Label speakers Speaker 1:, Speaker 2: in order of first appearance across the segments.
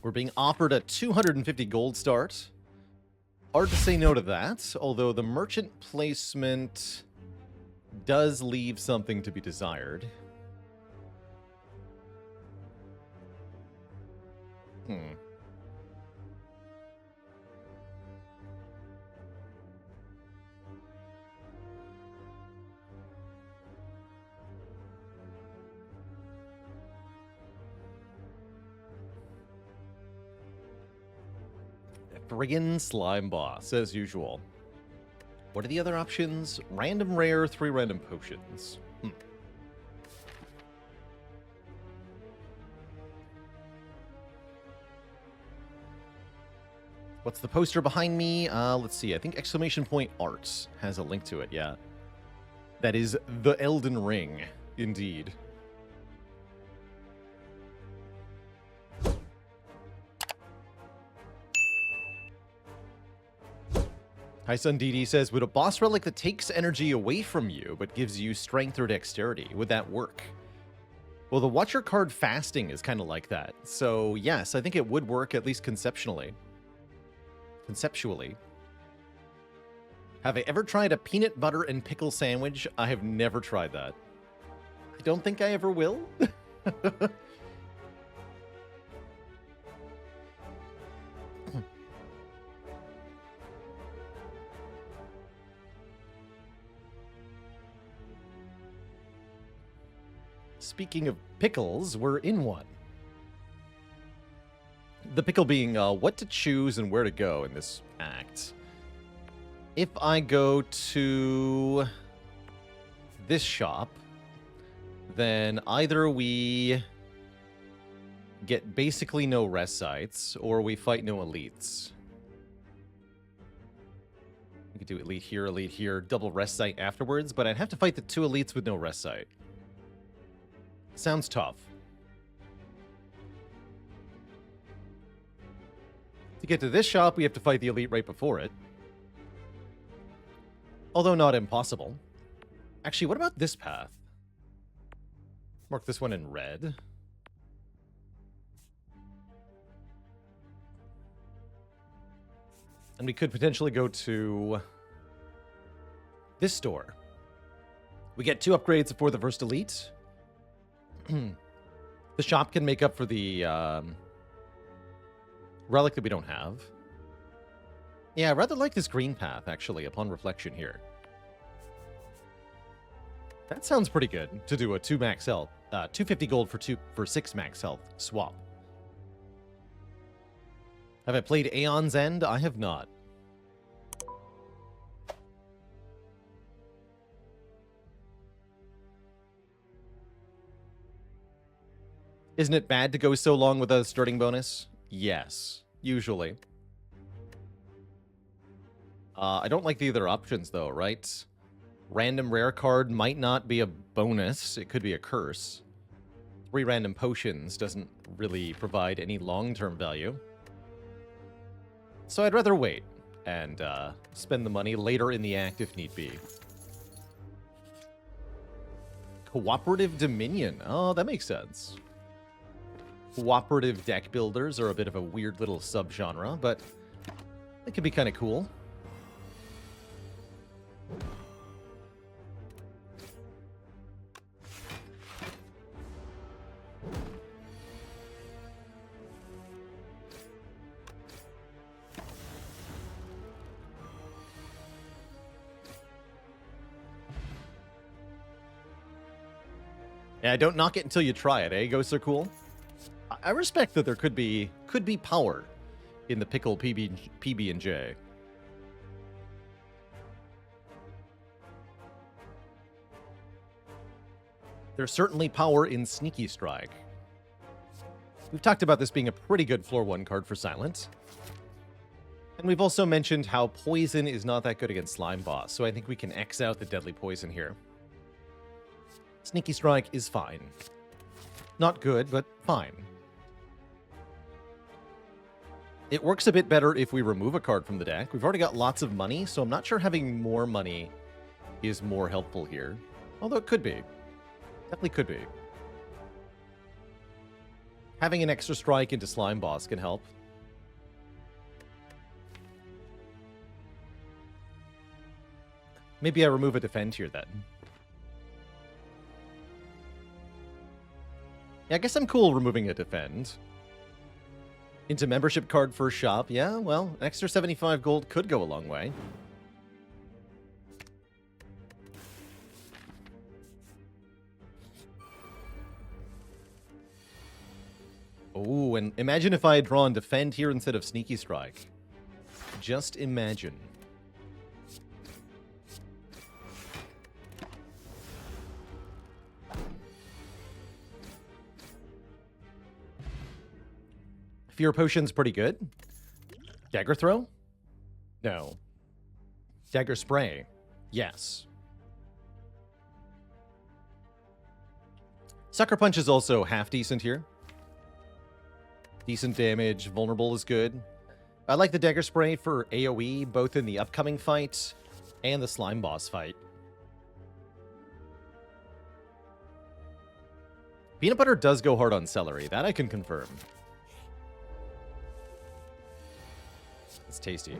Speaker 1: We're being offered a 250 gold start. Hard to say no to that, although the merchant placement does leave something to be desired. Friggin' slime boss, as usual. What are the other options? Random rare, 3 random potions. What's the poster behind me? Let's see. I think exclamation point arts has a link to it, yeah. That is the Elden Ring, indeed. Hi, Sun DD says, would a boss relic that takes energy away from you but gives you strength or dexterity, would that work? Well, the Watcher card fasting is kind of like that. So, yes, I think it would work, at least conceptually. Have I ever tried a peanut butter and pickle sandwich? I have never tried that. I don't think I ever will. Speaking of pickles, we're in one. The pickle being what to choose and where to go in this act. If I go to this shop, then either we get basically no rest sites, or we fight no elites. We could do elite here, double rest site afterwards, but I'd have to fight the 2 elites with no rest site. Sounds tough. To get to this shop, we have to fight the elite right before it. Although not impossible. Actually, what about this path? Mark this one in red. And we could potentially go to this store. We get 2 upgrades for the first elite. The shop can make up for the relic that we don't have. Yeah, I rather like this green path, actually, upon reflection here. That sounds pretty good, to do a 2 max health, 250 gold for 6 max health swap. Have I played Aeon's End? I have not. Isn't it bad to go so long without a starting bonus? Yes, usually. I don't like the other options, though, right? Random rare card might not be a bonus. It could be a curse. 3 random potions doesn't really provide any long-term value. So I'd rather wait and spend the money later in the act if need be. Cooperative Dominion. Oh, that makes sense. Cooperative deck builders are a bit of a weird little subgenre, but it can be kind of cool. Yeah, don't knock it until you try it, eh? Ghosts are cool. I respect that there could be power in the pickle PB&J. There's certainly power in Sneaky Strike. We've talked about this being a pretty good floor 1 card for Silent. And we've also mentioned how poison is not that good against Slime Boss, so I think we can X out the deadly poison here. Sneaky Strike is fine. Not good, but fine. It works a bit better if we remove a card from the deck. We've already got lots of money, so I'm not sure having more money is more helpful here. Although it could be. Definitely could be. Having an extra strike into Slime Boss can help. Maybe I remove a defend here then. Yeah, I guess I'm cool removing a defend. Into membership card first shop. Yeah, well, an extra 75 gold could go a long way. Oh, and imagine if I had drawn defend here instead of sneaky strike. Just imagine. Fear Potion's pretty good. Dagger Throw? No. Dagger Spray? Yes. Sucker Punch is also half decent here. Decent damage. Vulnerable is good. I like the Dagger Spray for AoE, both in the upcoming fight and the Slime Boss fight. Peanut Butter does go hard on Celery. That I can confirm. It's tasty.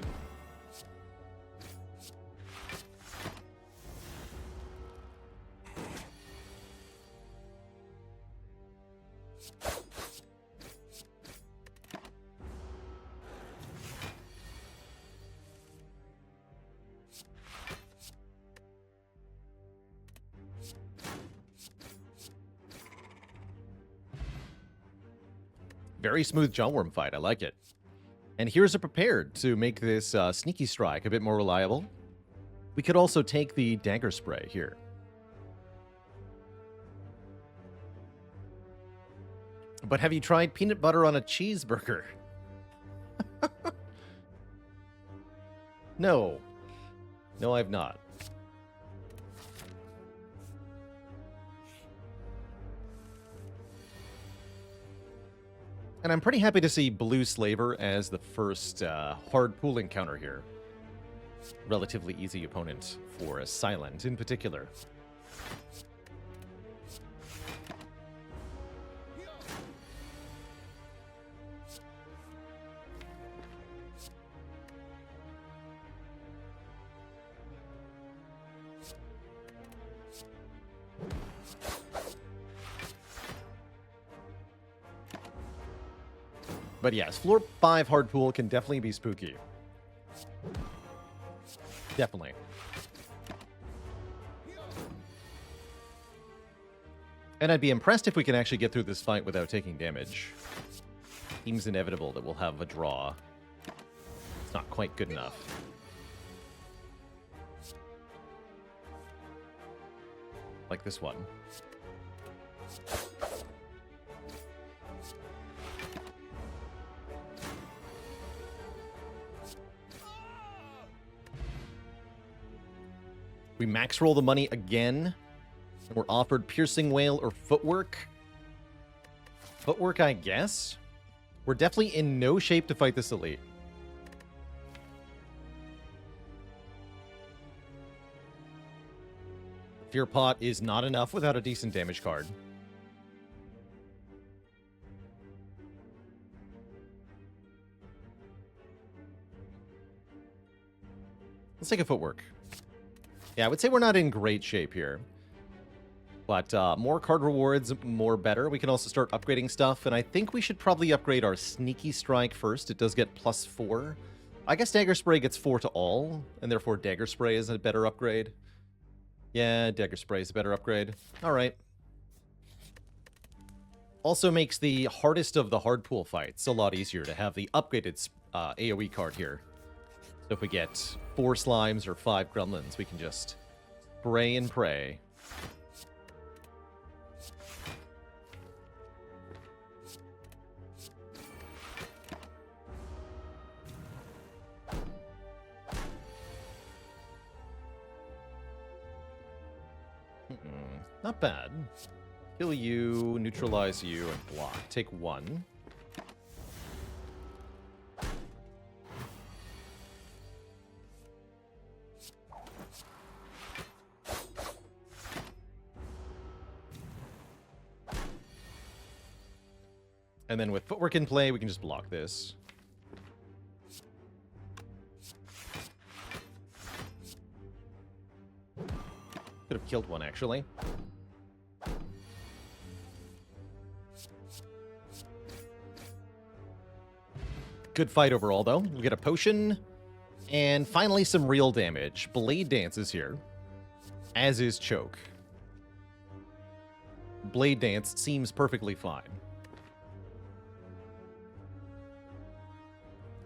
Speaker 1: Very smooth Jawworm fight. I like it. And here's a prepared to make this sneaky strike a bit more reliable. We could also take the Dagger Spray here. But have you tried peanut butter on a cheeseburger? No. No, I've not. And I'm pretty happy to see Blue Slaver as the first hard pool encounter here. Relatively easy opponent for a Silent in particular. But yes, floor 5 hard pool can definitely be spooky. Definitely. And I'd be impressed if we can actually get through this fight without taking damage. Seems inevitable that we'll have a draw. It's not quite good enough. Like this one. We max roll the money again. And we're offered Piercing Wail or Footwork. Footwork, I guess. We're definitely in no shape to fight this elite. Fear Pot is not enough without a decent damage card. Let's take a Footwork. Yeah, I would say we're not in great shape here. But more card rewards, more better. We can also start upgrading stuff, and I think we should probably upgrade our Sneaky Strike first. It does get +4. I guess Dagger Spray gets 4 to all, and therefore Dagger Spray is a better upgrade. Yeah, Dagger Spray is a better upgrade. All right. Also makes the hardest of the hard pool fights a lot easier to have the upgraded AoE card here. So if we get 4 slimes or 5 gremlins, we can just spray and pray. Not bad. Kill you, neutralize you, and block. Take 1. And then with footwork in play, we can just block this. Could have killed one, actually. Good fight overall, though. We get a potion. And finally, some real damage. Blade Dance is here. As is Choke. Blade Dance seems perfectly fine.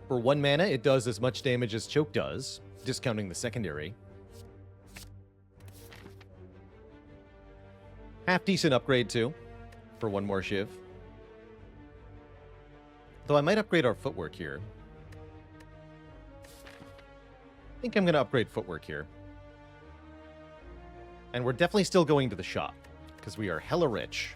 Speaker 1: For 1 mana, it does as much damage as Choke does, discounting the secondary. Half-decent upgrade, too, for 1 more Shiv. Though I might upgrade our footwork here. I think I'm going to upgrade footwork here. And we're definitely still going to the shop, because we are hella rich.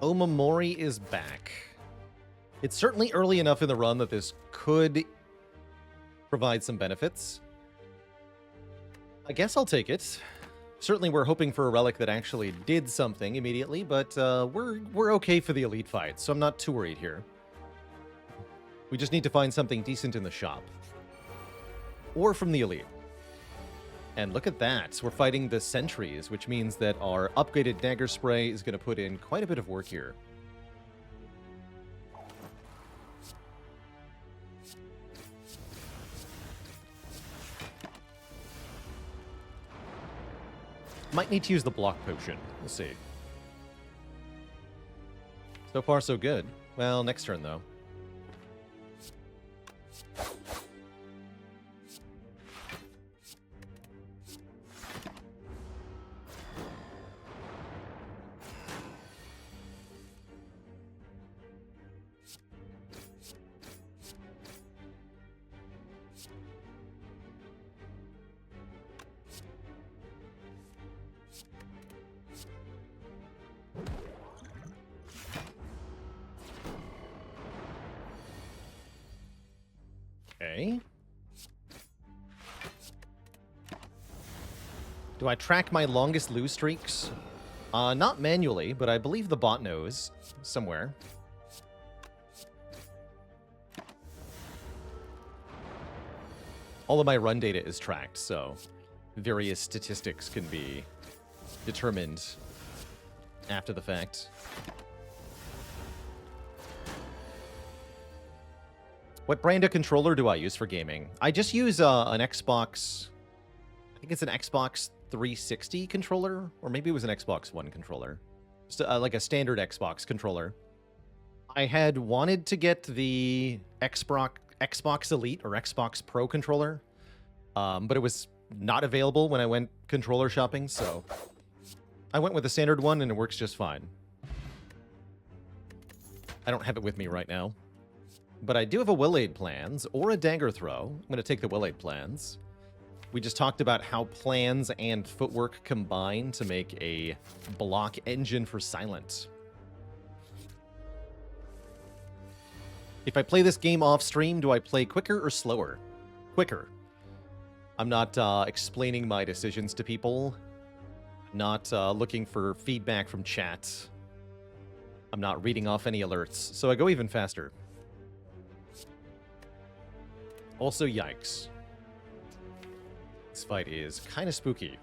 Speaker 1: Omamori is back. It's certainly early enough in the run that this could provide some benefits. I guess I'll take it. Certainly we're hoping for a relic that actually did something immediately, but we're okay for the elite fight, so I'm not too worried here. We just need to find something decent in the shop. Or from the elite. And look at that. We're fighting the sentries, which means that our upgraded dagger spray is going to put in quite a bit of work here. Might need to use the block potion. We'll see. So far, so good. Well, next turn, though. Okay. Do I track my longest lose streaks? Not manually, but I believe the bot knows somewhere. All of my run data is tracked, so various statistics can be determined after the fact. What brand of controller do I use for gaming? I just use an Xbox... I think it's an Xbox 360 controller, or maybe it was an Xbox One controller. Just like a standard Xbox controller. I had wanted to get the Xbox Elite or Xbox Pro controller, but it was not available when I went controller shopping, so I went with the standard one, and it works just fine. I don't have it with me right now. But I do have a Will Aid Plans or a Dagger Throw. I'm going to take the Will Aid Plans. We just talked about how plans and footwork combine to make a block engine for Silent. If I play this game off stream, do I play quicker or slower? Quicker. I'm not explaining my decisions to people. Not looking for feedback from chat. I'm not reading off any alerts, so I go even faster. Also, yikes. This fight is kind of spooky.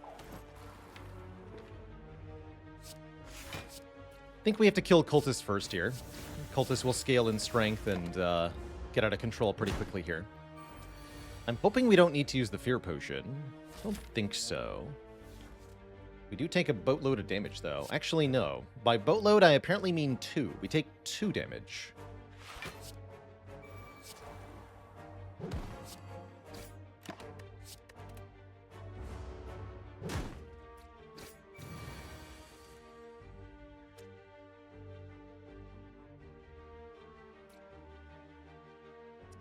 Speaker 1: I think we have to kill Cultist first here. Cultist will scale in strength and get out of control pretty quickly here. I'm hoping we don't need to use the Fear Potion. I don't think so. We do take a boatload of damage, though. Actually, no. By boatload, I apparently mean 2. We take 2 damage.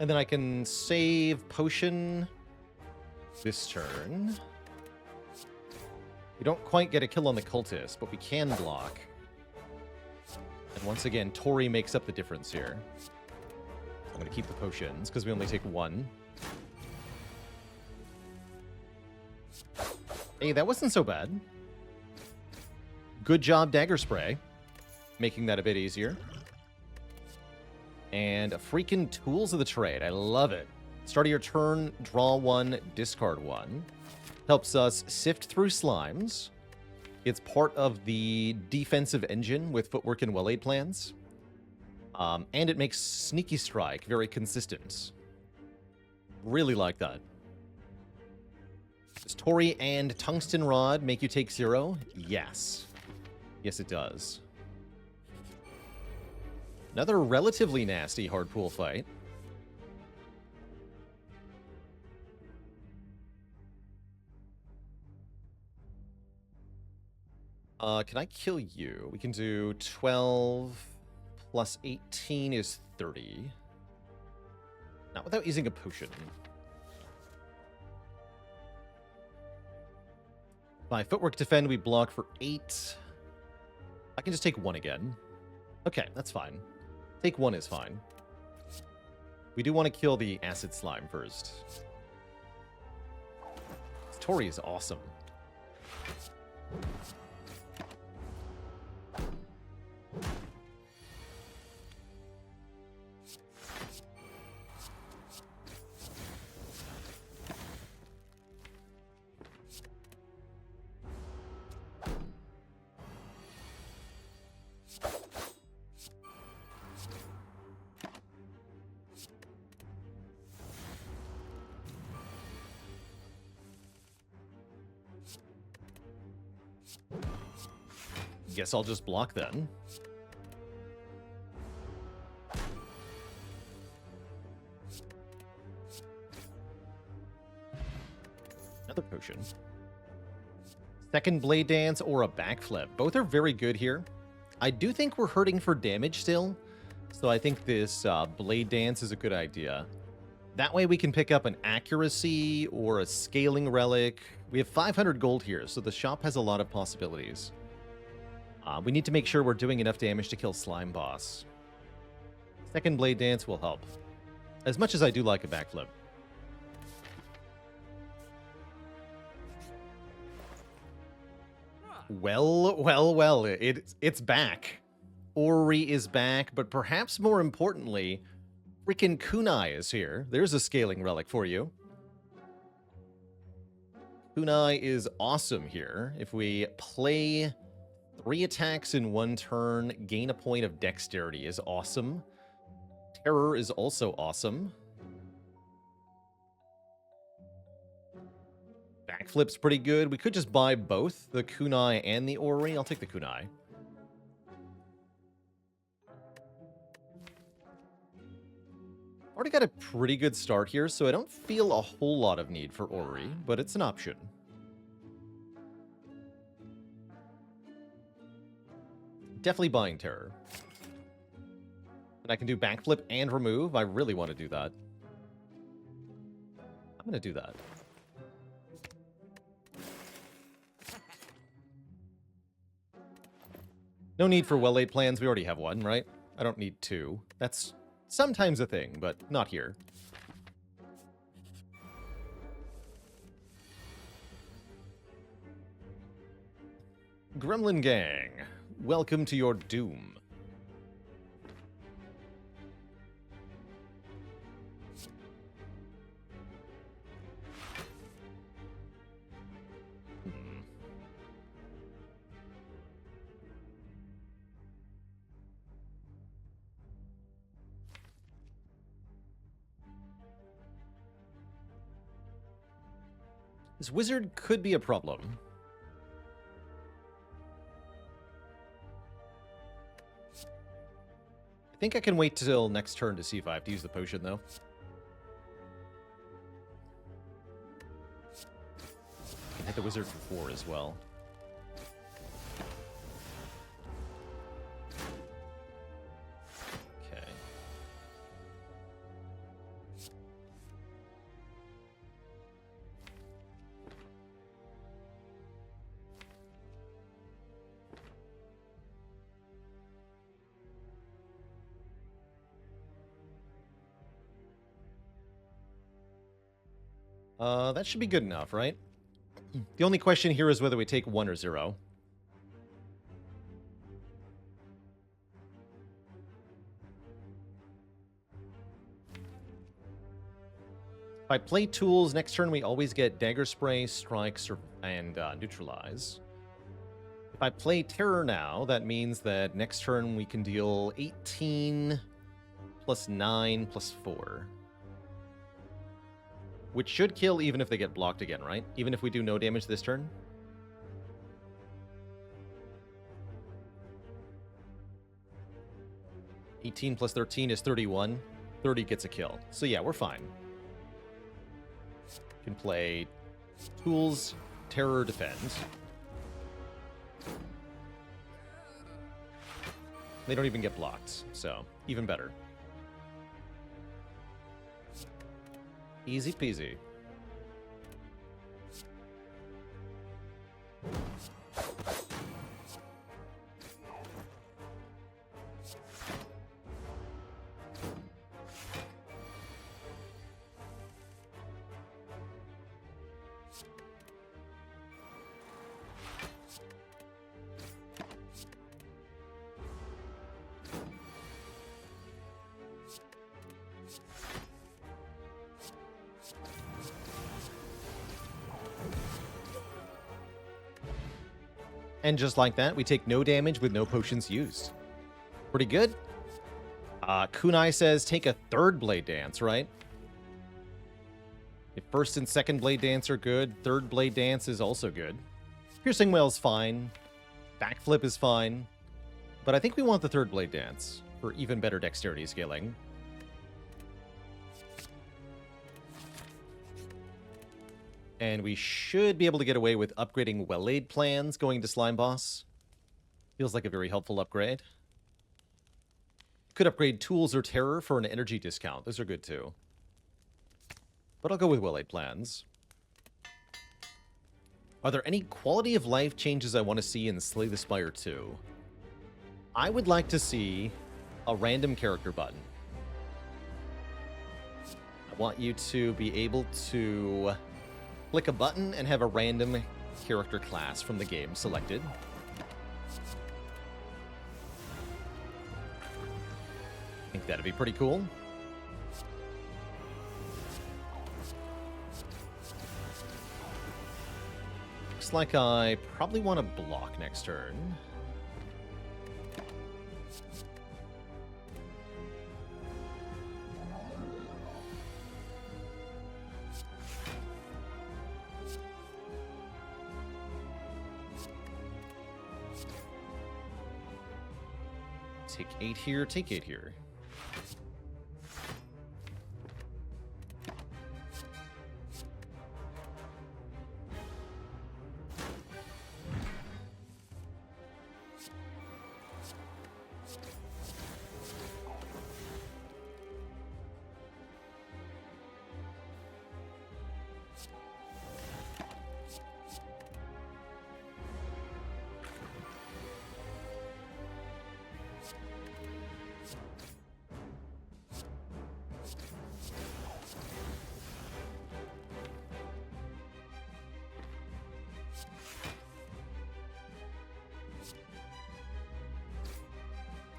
Speaker 1: And then I can save potion this turn. We don't quite get a kill on the cultist, but we can block. And once again, Tori makes up the difference here. I'm going to keep the potions, because we only take one. Hey, that wasn't so bad. Good job, Dagger Spray. Making that a bit easier. And a freaking Tools of the Trade. I love it. Start of your turn, draw one, discard one. Helps us sift through slimes. It's part of the defensive engine with Footwork and Well-Aid plans. And it makes Sneaky Strike very consistent. Really like that. Does Tori and Tungsten Rod make you take 0? Yes. Yes, it does. Another relatively nasty hard pool fight. Can I kill you? We can do 12 plus 18 is 30. Not without using a potion. By Footwork Defend, we block for 8. I can just take 1 again. Okay, that's fine. Take 1 is fine. We do want to kill the Acid Slime first. This Tori is awesome. Guess I'll just block then. Another potion. Second Blade Dance or a Backflip. Both are very good here. I do think we're hurting for damage still, so I think this Blade Dance is a good idea. That way we can pick up an Accuracy or a Scaling Relic. We have 500 gold here, so the shop has a lot of possibilities. We need to make sure we're doing enough damage to kill Slime Boss. Second Blade Dance will help. As much as I do like a backflip. Well, it's back. Ori is back, but perhaps more importantly, freaking Kunai is here. There's a Scaling Relic for you. Kunai is awesome here. If we play 3 attacks in 1 turn, gain a point of Dexterity is awesome. Terror is also awesome. Backflip's pretty good. We could just buy both the Kunai and the Ori. I'll take the Kunai. Already got a pretty good start here, so I don't feel a whole lot of need for Ori, but it's an option. Definitely buying Terror. And I can do Backflip and Remove. I really want to do that. I'm going to do that. No need for Well-Laid plans. We already have 1, right? I don't need 2. That's sometimes a thing, but not here. Gremlin Gang, welcome to your doom. This wizard could be a problem. I think I can wait till next turn to see if I have to use the potion, though. I can hit the wizard for 4 as well. Okay. That should be good enough, right? The only question here is whether we take 1 or 0. If I play tools, next turn we always get Dagger Spray, Strike, and Neutralize. If I play Terror now, that means that next turn we can deal 18 plus 9 plus 4. Which should kill even if they get blocked again, right? Even if we do no damage this turn? (18 plus 13 is 31. 30 gets a kill. So yeah, we're fine. Can play Tools, Terror, Defend. They don't even get blocked, so even better. Easy peasy. And just like that, we take no damage with no potions used. Pretty good. Kunai says take a third Blade Dance, right? If first and second Blade Dance are good, third Blade Dance is also good. Piercing Wail's fine. Backflip is fine. But I think we want the third Blade Dance for even better dexterity scaling. And we should be able to get away with upgrading Well-Laid Plans going to Slime Boss. Feels like a very helpful upgrade. Could upgrade Tools or Terror for an energy discount. Those are good too. But I'll go with Well-Laid Plans. Are there any quality of life changes I want to see in Slay the Spire 2? I would like to see a random character button. I want you to be able to click a button and have a random character class from the game selected. I think that'd be pretty cool. Looks like I probably want to block next turn. Take 8 here, take 8 here.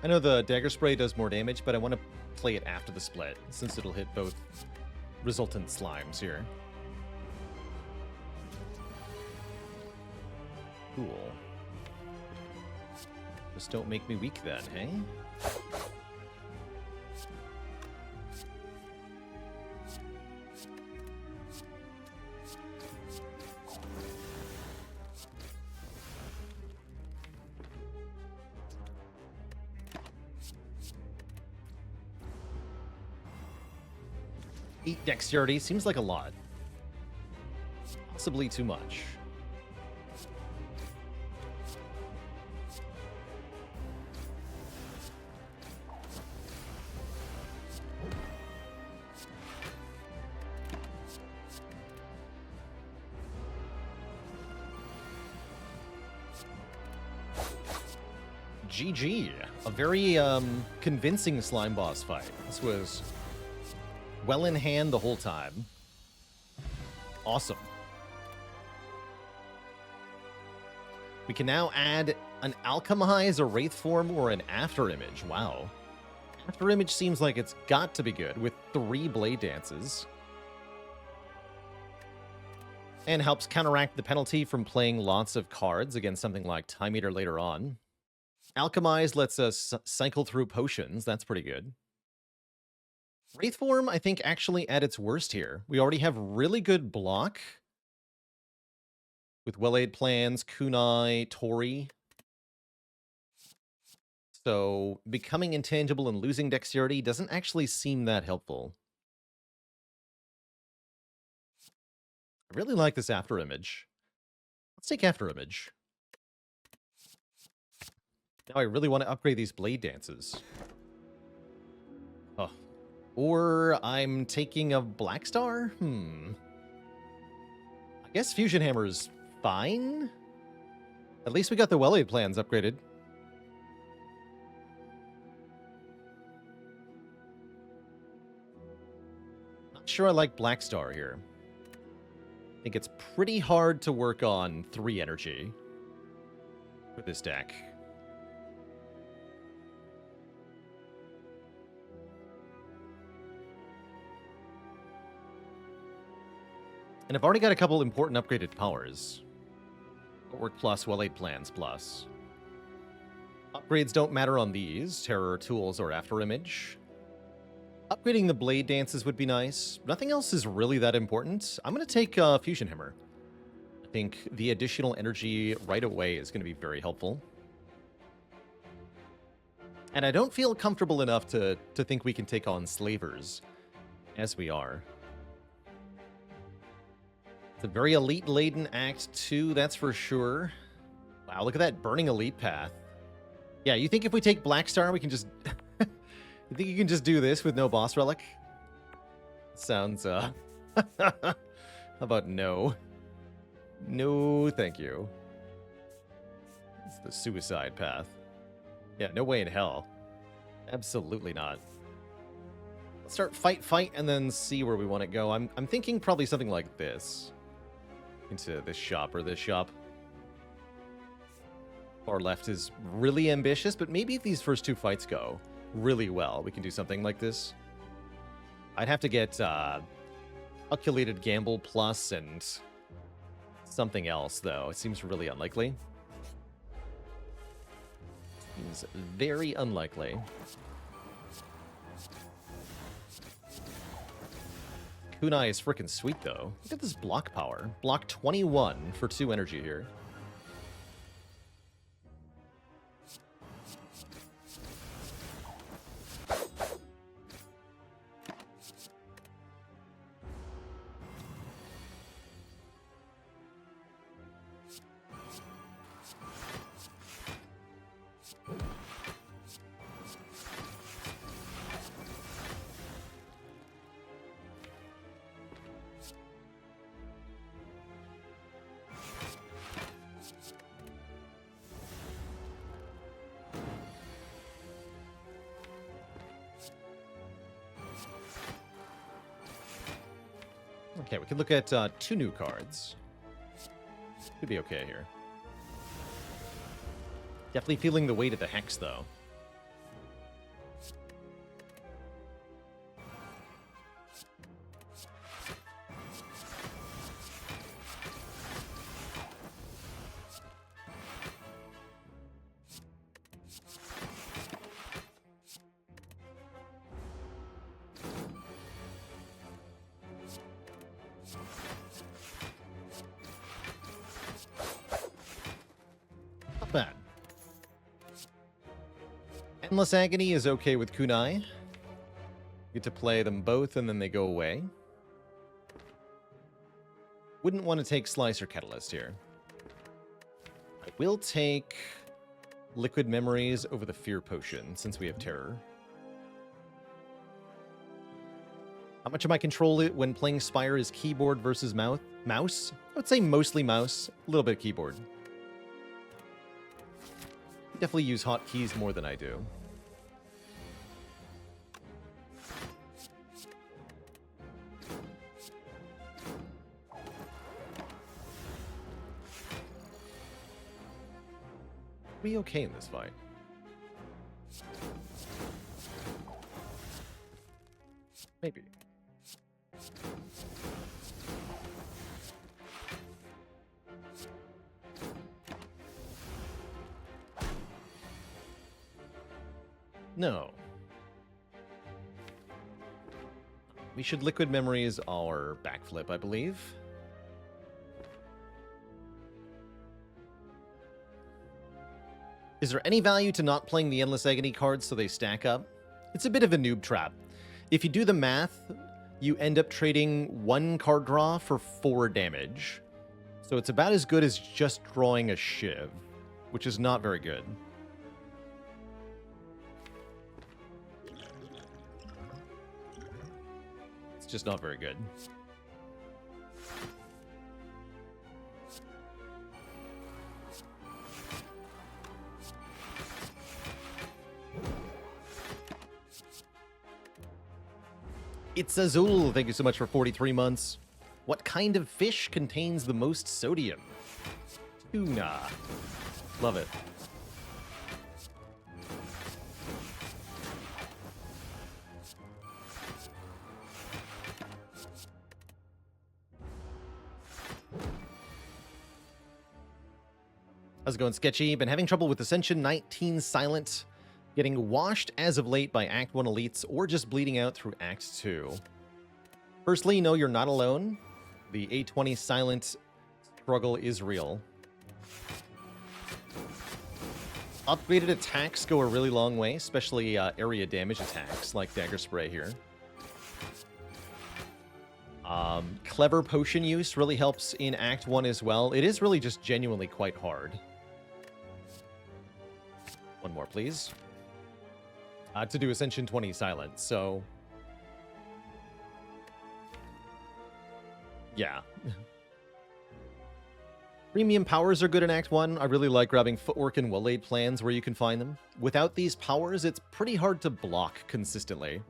Speaker 1: I know the Dagger Spray does more damage, but I want to play it after the split, since it'll hit both resultant slimes here. Cool. Just don't make me weak then, hey? Dexterity seems like a lot. Possibly too much. GG. A very convincing slime boss fight. This was well in hand the whole time. Awesome. We can now add an Alchemize, a Wraith Form, or an After Image. Wow. After Image seems like it's got to be good, with 3 Blade Dances. And helps counteract the penalty from playing lots of cards against something like Time Eater later on. Alchemize lets us cycle through potions. That's pretty good. Wraith Form, I think, actually at its worst here. We already have really good block with Well-Laid Plans, Kunai, Tori. So becoming intangible and losing dexterity doesn't actually seem that helpful. I really like this After Image. Let's take After Image. Now I really want to upgrade these Blade Dances. Oh. Or I'm taking a Black Star? I guess Fusion Hammer's fine? At least we got the Well-Laid Plans upgraded. Not sure I like Black Star here. I think it's pretty hard to work on 3 energy with this deck. And I've already got a couple important upgraded powers. Footwork plus, Well-Laid Plans plus. Upgrades don't matter on these, Terror, Tools, or After Image. Upgrading the Blade Dances would be nice. Nothing else is really that important. I'm going to take Fusion Hammer. I think the additional energy right away is going to be very helpful. And I don't feel comfortable enough to think we can take on Slavers, as we are. It's a very elite-laden Act 2, that's for sure. Wow, look at that Burning Elite path. Yeah, you think if we take Black Star, we can just... You think you can just do this with no boss relic? Sounds, How about no? No, thank you. It's the suicide path. Yeah, no way in hell. Absolutely not. Let's start fight, and then see where we want to go. I'm thinking probably something like this. Into this shop or this shop. Far left is really ambitious, but maybe if these first 2 fights go really well, we can do something like this. I'd have to get Calculated Gamble Plus and something else, though. It seems really unlikely. Seems very unlikely. Kunai is freaking sweet, though. Look at this block power. Block 21 for 2 energy here. Okay, we can look at 2 new cards. Could be okay here. Definitely feeling the weight of the Hex, though. Not bad. Endless Agony is okay with Kunai. Get to play them both and then they go away. Wouldn't want to take Slice or Catalyst here. I will take Liquid Memories over the Fear Potion since we have Terror. How much of my control when playing Spire is keyboard versus mouse? I would say mostly mouse, a little bit of keyboard. You definitely use hotkeys more than I do. Be okay in this fight. Maybe. No. We should Liquid Memories our backflip, I believe. Is there any value to not playing the Endless Agony cards so they stack up? It's a bit of a noob trap. If you do the math, you end up trading 1 card draw for 4 damage. So it's about as good as just drawing a Shiv, which is not very good. It's just not very good. It's Azul, thank you so much for 43 months. What kind of fish contains the most sodium? Tuna. Love it. How's it going, Sketchy? Been having trouble with Ascension 19 Silent. Getting washed as of late by Act 1 elites or just bleeding out through Act 2. Firstly, no, you're not alone. The A20 Silent struggle is real. Upgraded attacks go a really long way, especially area damage attacks like Dagger Spray here. Clever potion use really helps in Act 1 as well. It is really just genuinely quite hard. One more, please. To do Ascension 20 Silent, so... yeah. Premium powers are good in Act 1. I really like grabbing Footwork and Well-Laid Plans where you can find them. Without these powers, it's pretty hard to block consistently.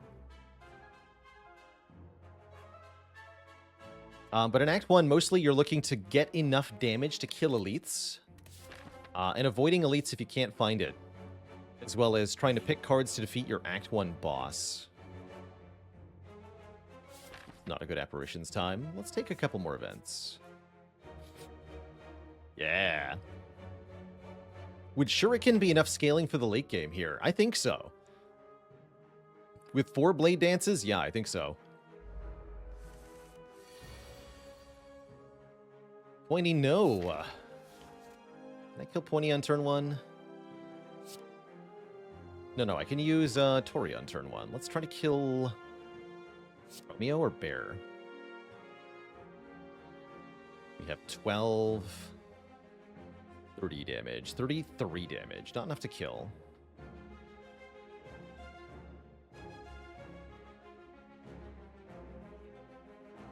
Speaker 1: But in Act 1, mostly you're looking to get enough damage to kill elites, and avoiding elites if you can't find it, as well as trying to pick cards to defeat your Act 1 boss. Not a good apparitions time. Let's take a couple more events. Yeah. Would Shuriken be enough scaling for the late game here? I think so. With 4 blade dances? Yeah, I think so. Pointy, no. Can I kill Pointy on turn 1? No, I can use Tori on turn 1. Let's try to kill Romeo or Bear. We have 12, 30 damage, 33 damage. Not enough to kill.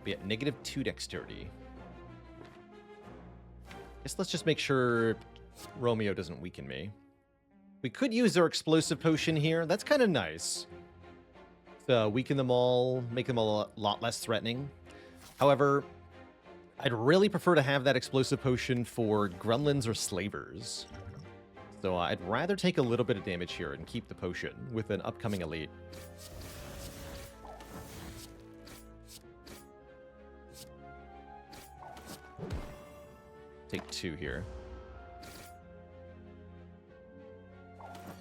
Speaker 1: We have -2 dexterity. Guess let's just make sure Romeo doesn't weaken me. We could use our explosive potion here. That's kind of nice. To weaken them all, make them a lot less threatening. However, I'd really prefer to have that explosive potion for Gremlins or Slavers. So I'd rather take a little bit of damage here and keep the potion with an upcoming elite. Take 2 here.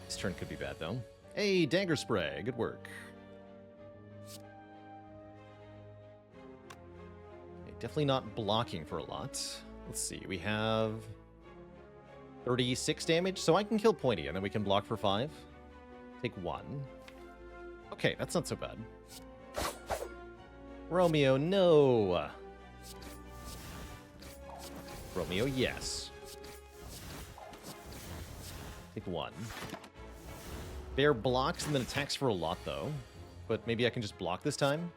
Speaker 1: This turn could be bad, though. Hey, Dagger Spray. Good work. Okay, definitely not blocking for a lot. Let's see. We have 36 damage, so I can kill Pointy, and then we can block for 5. Take 1. Okay, that's not so bad. Romeo, no. Romeo, yes. Take 1. Bear blocks and then attacks for a lot, though. But maybe I can just block this time?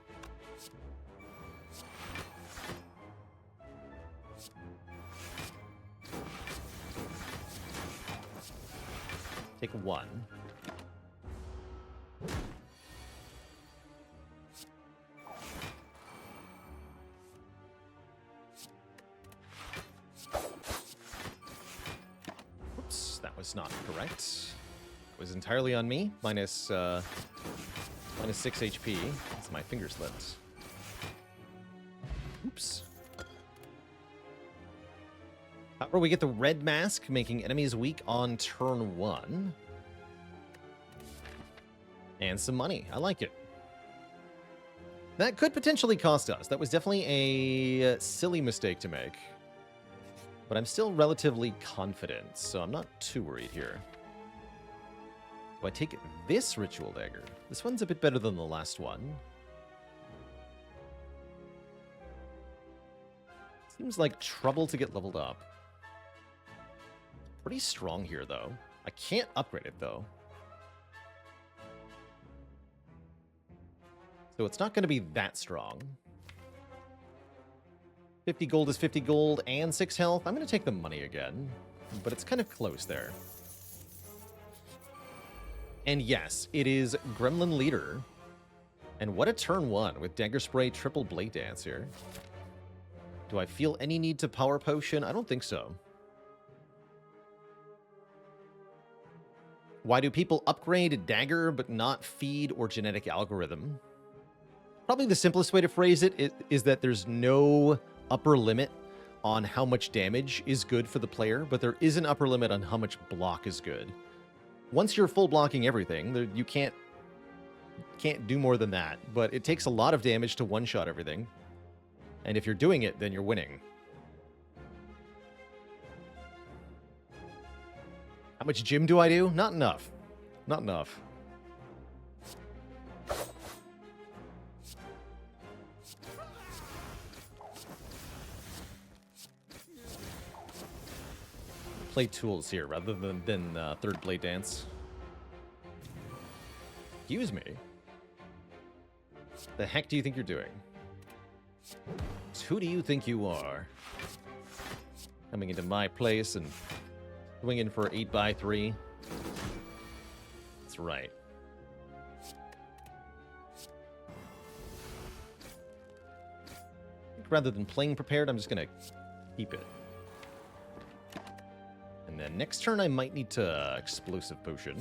Speaker 1: Take 1. was not correct. It was entirely on me. Minus 6 HP. That's my finger slipped. Oops. However, we get the red mask, making enemies weak on turn 1. And some money. I like it. That could potentially cost us. That was definitely a silly mistake to make. But I'm still relatively confident, so I'm not too worried here. Do I take this Ritual Dagger? This one's a bit better than the last one. Seems like trouble to get leveled up. Pretty strong here, though. I can't upgrade it, though. So it's not going to be that strong. 50 gold is 50 gold and 6 health. I'm going to take the money again, but it's kind of close there. And yes, it is Gremlin Leader. And what a turn 1 with Dagger Spray, triple Blade Dance here. Do I feel any need to Power Potion? I don't think so. Why do people upgrade Dagger but not Feed or Genetic Algorithm? Probably the simplest way to phrase it is that there's no upper limit on how much damage is good for the player, but there is an upper limit on how much block is good. Once you're full blocking everything, you can't do more than that, but it takes a lot of damage to one-shot everything. And if you're doing it, then you're winning. How much gym do I do? Not enough. Not enough. Play tools here rather than third blade dance. Excuse me. The heck do you think you're doing? Who do you think you are? Coming into my place and swinging for 8x3. That's right. Rather than playing prepared, I'm just gonna keep it. And then next turn, I might need to Explosive Potion.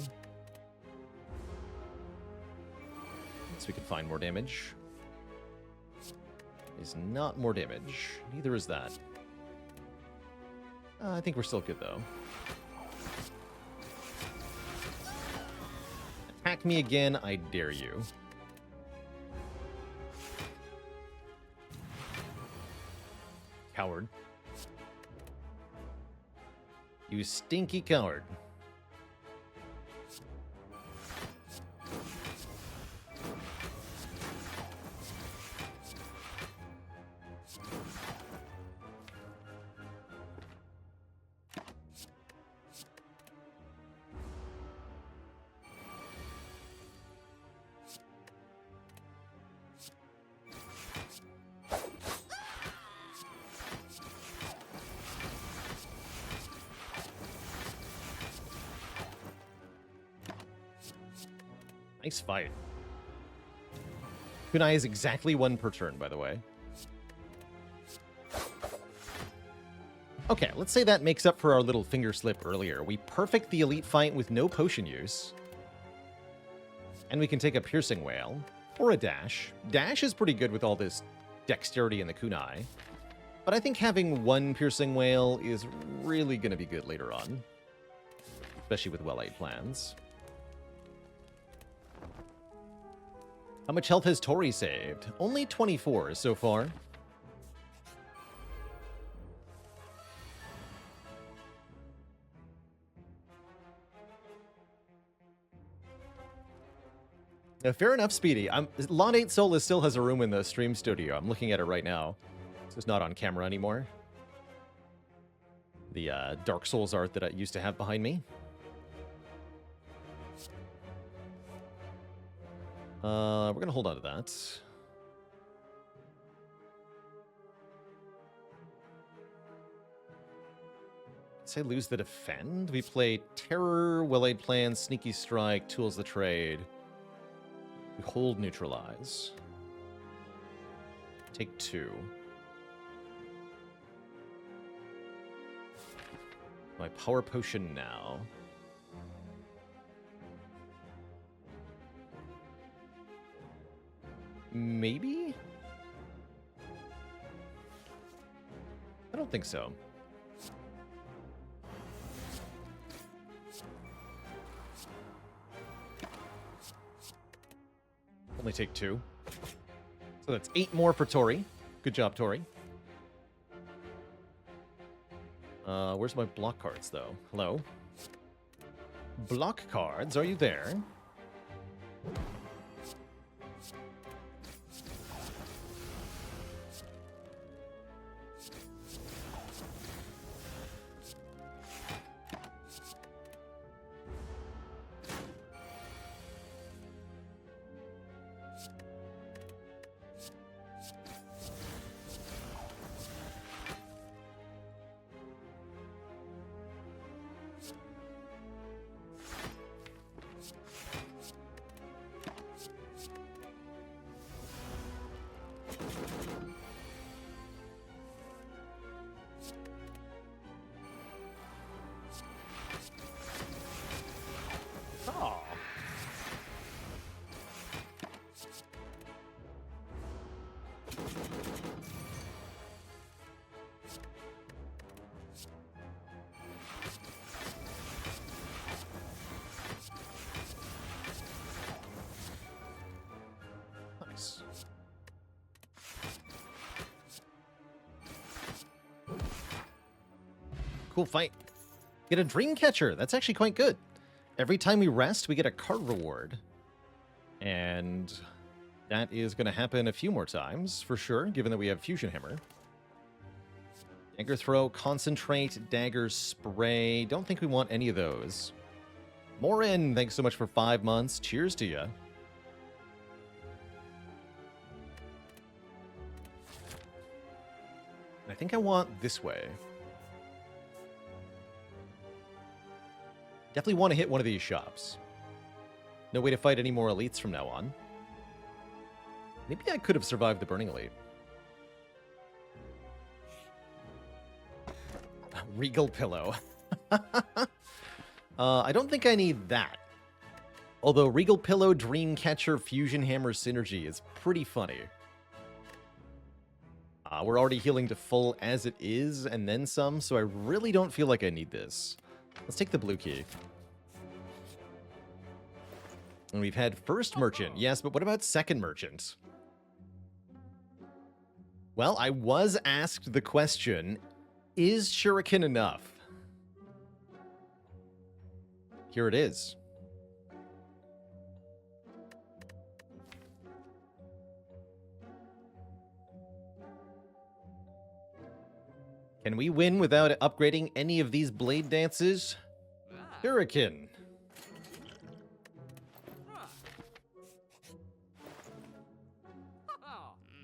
Speaker 1: So we can find more damage. Is not more damage. Neither is that. I think we're still good, though. Attack me again, I dare you. Coward. You stinky coward. Nice fight. Kunai is exactly 1 per turn, by the way. Okay, let's say that makes up for our little finger slip earlier. We perfect the elite fight with no potion use. And we can take a Piercing Wail or a Dash. Dash is pretty good with all this dexterity in the Kunai. But I think having 1 Piercing Wail is really going to be good later on. Especially with well-laid plans. How much health has Tori saved? Only 24 so far. Now, fair enough, Speedy. Laudate Soul still has a room in the stream studio. I'm looking at it right now. It's just not on camera anymore. The Dark Souls art that I used to have behind me. We're going to hold on to that. Say lose the defend. We play Terror, Well-Laid Plans, Sneaky Strike, Tools the Trade. We hold Neutralize. Take 2. My Power Potion now. Maybe? I don't think so. Only take 2. So that's 8 more for Tori. Good job, Tori. Where's my block cards, though? Hello? Block cards, are you there? Nice. Cool fight. Get a dream catcher. That's actually quite good. Every time we rest, we get a card reward. And that is going to happen a few more times, for sure, given that we have Fusion Hammer. Dagger Throw, Concentrate, Dagger Spray. Don't think we want any of those. Morin, thanks so much for 5 months. Cheers to you. I think I want this way. Definitely want to hit one of these shops. No way to fight any more elites from now on. Maybe I could have survived the Burning Elite. Regal Pillow. I don't think I need that. Although Regal Pillow, Dreamcatcher, Fusion Hammer synergy is pretty funny. We're already healing to full as it is, and then some, so I really don't feel like I need this. Let's take the blue key. And we've had first merchant. Yes, but what about second merchant? Well, I was asked the question, is Shuriken enough? Here it is. Can we win without upgrading any of these blade dances? Shuriken.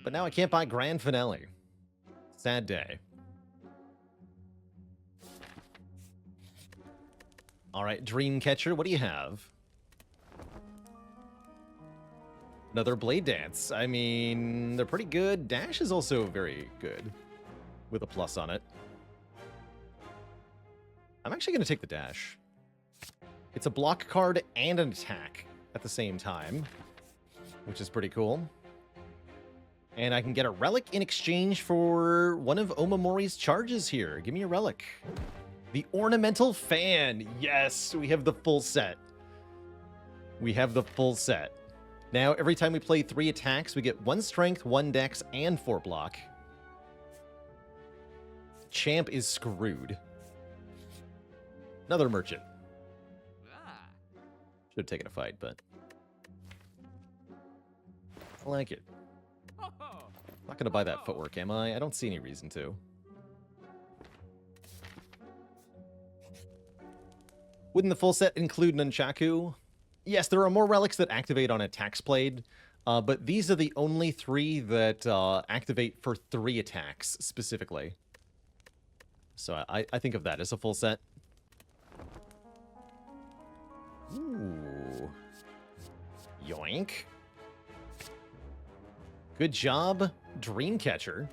Speaker 1: But now I can't buy Grand Finale. Sad day. All right, Dreamcatcher, what do you have? Another Blade Dance. I mean, they're pretty good. Dash is also very good, with a plus on it. I'm actually going to take the Dash. It's a block card and an attack at the same time, which is pretty cool. And I can get a relic in exchange for one of Omamori's charges here. Give me a relic. The Ornamental Fan. Yes, we have the full set. We have the full set. Now, every time we play 3 attacks, we get 1 strength, 1 dex, and 4 block. Champ is screwed. Another merchant. Should have taken a fight, but I like it. Not going to buy that footwork, am I? I don't see any reason to. Wouldn't the full set include Nunchaku? Yes, there are more relics that activate on attacks played, but these are the only 3 that activate for 3 attacks specifically. So I think of that as a full set. Ooh. Yoink. Good job, Dreamcatcher.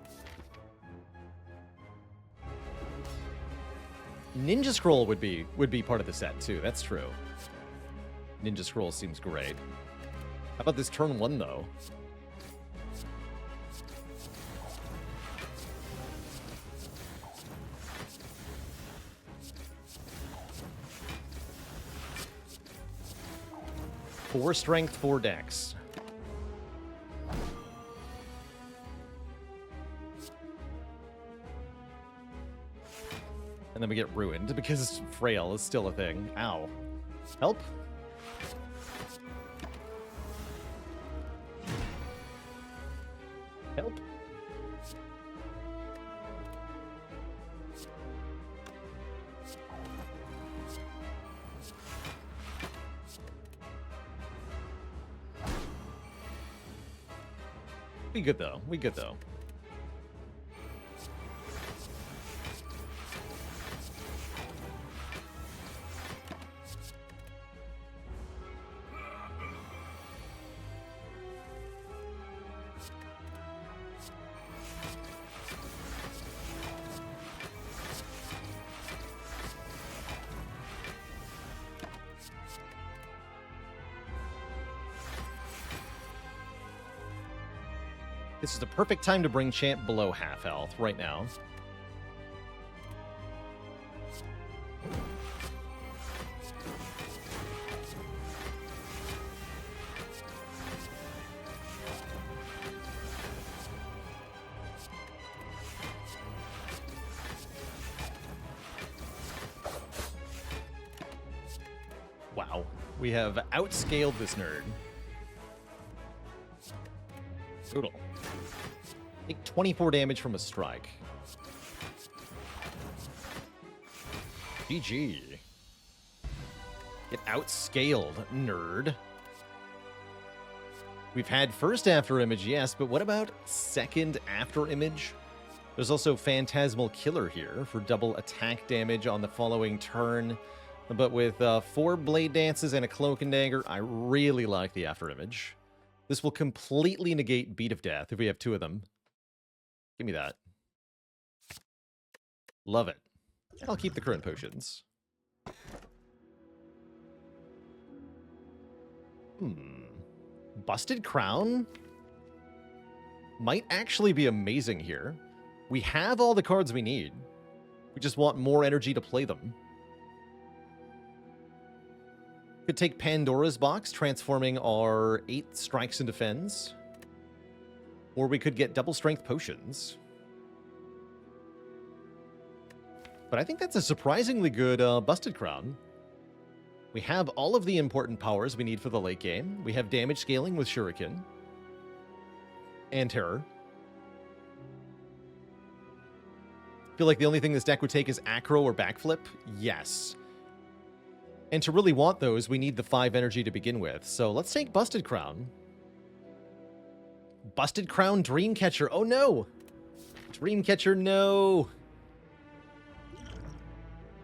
Speaker 1: Ninja Scroll would be part of the set too. That's true. Ninja Scroll seems great. How about this turn 1 though? 4 strength, 4 dex. And then we get ruined because frail is still a thing. Ow. Help? Help? We good though. We good though. This is the perfect time to bring Champ below half health right now. Wow, we have outscaled this nerd. Brutal. Take 24 damage from a strike. GG. Get outscaled, nerd. We've had first after image, yes, but what about second after image? There's also Phantasmal Killer here for double attack damage on the following turn. But with 4 Blade Dances and a Cloak and Dagger, I really like the after image. This will completely negate Beat of Death if we have 2 of them. Give me that. Love it. I'll keep the current potions. Busted Crown might actually be amazing here. We have all the cards we need. We just want more energy to play them. Could take Pandora's Box, transforming our 8 strikes into Fens. Or we could get double strength potions. But I think that's a surprisingly good Busted Crown. We have all of the important powers we need for the late game. We have damage scaling with Shuriken. And Terror. Feel like the only thing this deck would take is Acro or Backflip? Yes. And to really want those, we need the 5 energy to begin with. So let's take Busted Crown. Busted Crown Dreamcatcher. Oh no! Dreamcatcher, no!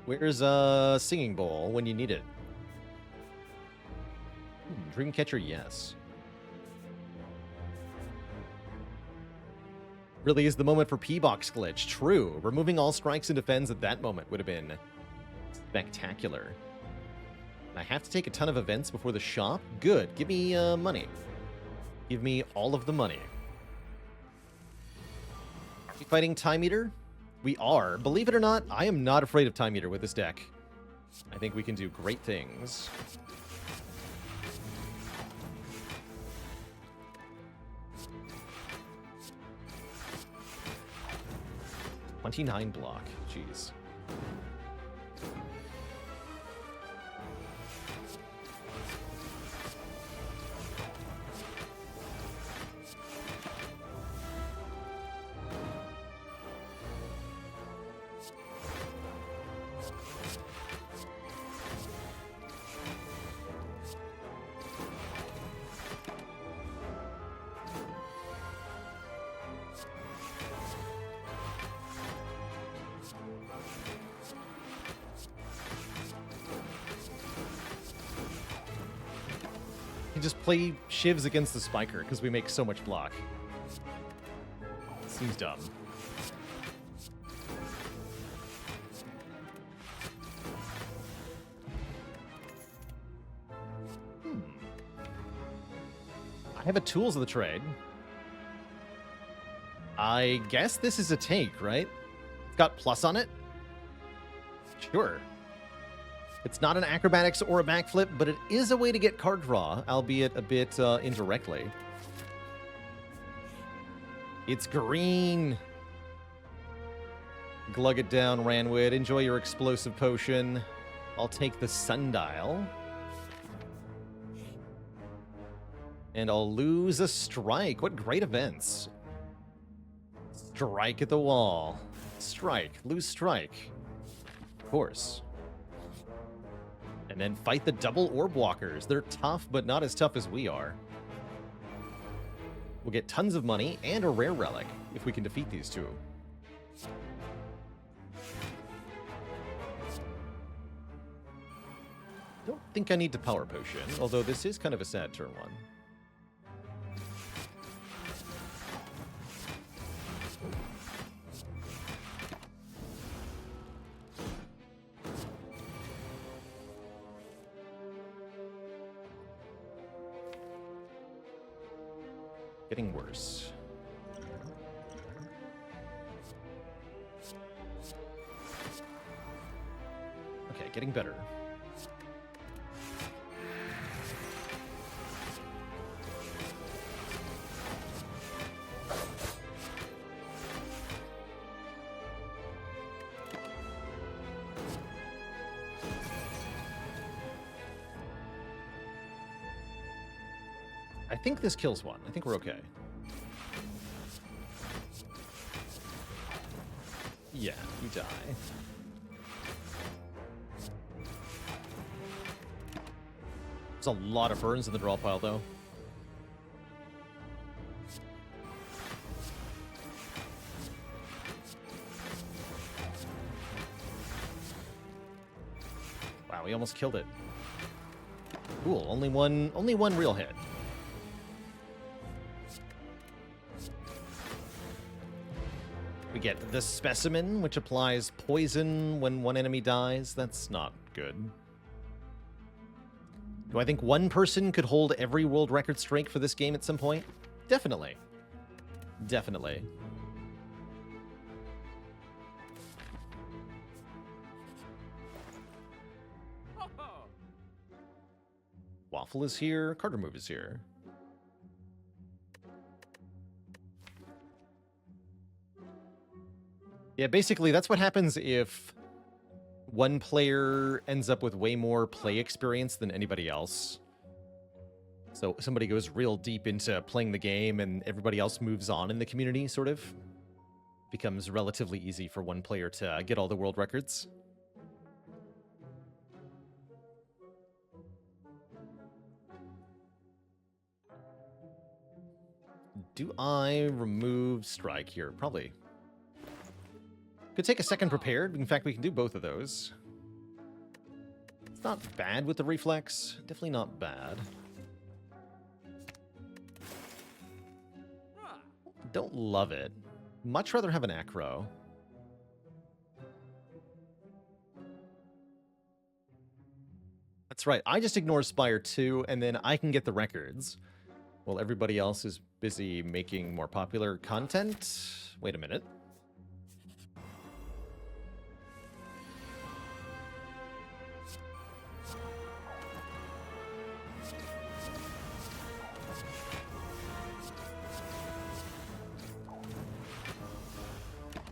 Speaker 1: Where's Singing Bowl when you need it? Dreamcatcher, yes. Really is the moment for P-Box glitch. True. Removing all strikes and defends at that moment would have been spectacular. I have to take a ton of events before the shop? Good. Give me money. Give me all of the money. Are we fighting Time Eater? We are. Believe it or not, I am not afraid of Time Eater with this deck. I think we can do great things. $29 block. Jeez. Just play Shivs against the Spiker because we make so much block. Seems dumb. I have a Tools of the Trade. I guess this is a take, right? It's got plus on it? Sure. It's not an acrobatics or a backflip, but it is a way to get card draw, albeit a bit indirectly. It's green. Glug it down, Ranwood. Enjoy your explosive potion. I'll take the sundial. And I'll lose a strike. What great events. Strike at the wall. Strike. Lose strike. Of course. And then fight the double orb walkers. They're tough, but not as tough as we are. We'll get tons of money and a rare relic if we can defeat these two. Don't think I need to power potion, although this is kind of a sad turn one. Getting worse. Okay, getting better. I think this kills one. I think we're okay. Yeah, you die. There's a lot of burns in the draw pile, though. Wow, we almost killed it. Cool, only one real hit. We get the specimen, which applies poison when one enemy dies. That's not good. Do I think one person could hold every world record streak for this game at some point? Definitely. Definitely. Waffle is here. Card remove is here. Yeah, basically, that's what happens if one player ends up with way more play experience than anybody else. So somebody goes real deep into playing the game and everybody else moves on in the community, sort of. Becomes relatively easy for one player to get all the world records. Do I remove strike here? Probably. Could take a second prepared. In fact, we can do both of those. It's not bad with the reflex. Definitely not bad. Don't love it. Much rather have an acro. That's right. I just ignore Spire 2, and then I can get the records. While everybody else is busy making more popular content. Wait a minute.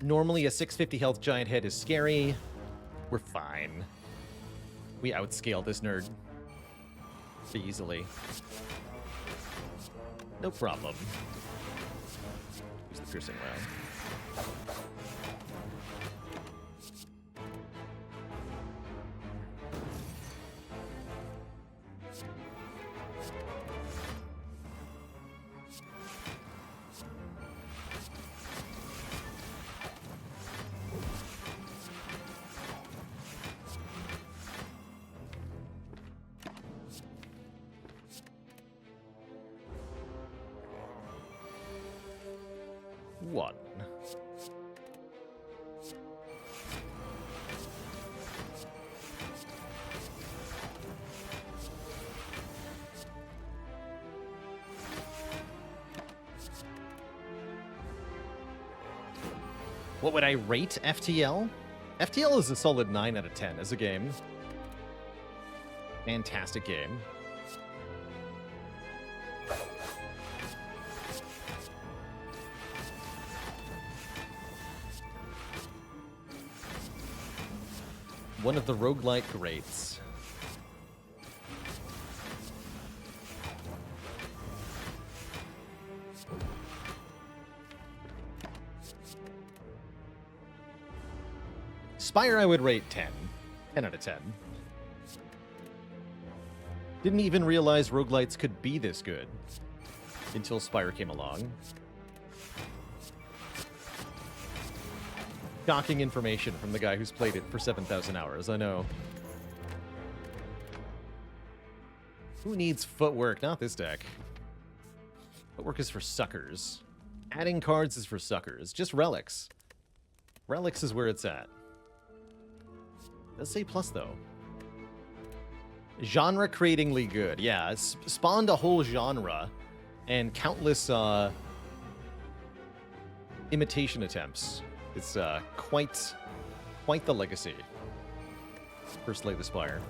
Speaker 1: Normally, a 650 health giant head is scary. We're fine. We outscale this nerd pretty easily. No problem. Use the piercing round. One. What would I rate FTL? FTL is a solid 9 out of 10 as a game. Fantastic game. One of the roguelike greats. Spire I would rate 10. 10 out of 10. Didn't even realize roguelites could be this good until Spire came along. Shocking information from the guy who's played it for 7,000 hours, I know. Who needs footwork? Not this deck. Footwork is for suckers. Adding cards is for suckers. Just relics. Relics is where it's at. Does say plus, though. Genre-creatingly good. Yeah, it's spawned a whole genre and countless imitation attempts. It's quite the legacy for Slay the Spire.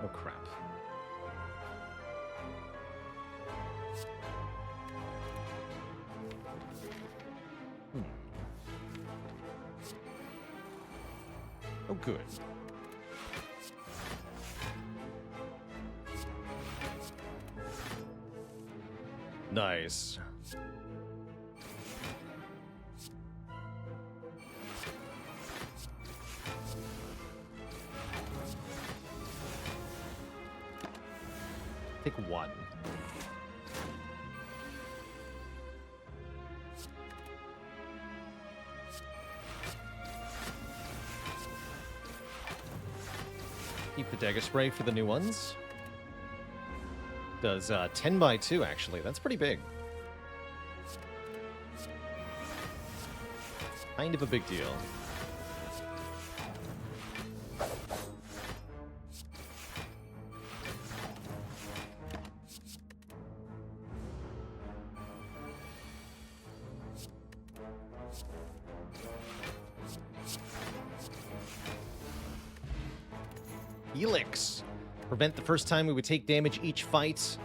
Speaker 1: Oh, crap. Oh, good. Nice. Take one. Keep the dagger spray for the new ones. Does 10 by 2 actually. That's pretty big. Kind of a big deal. Helix. Prevent the first time we would take damage each fight.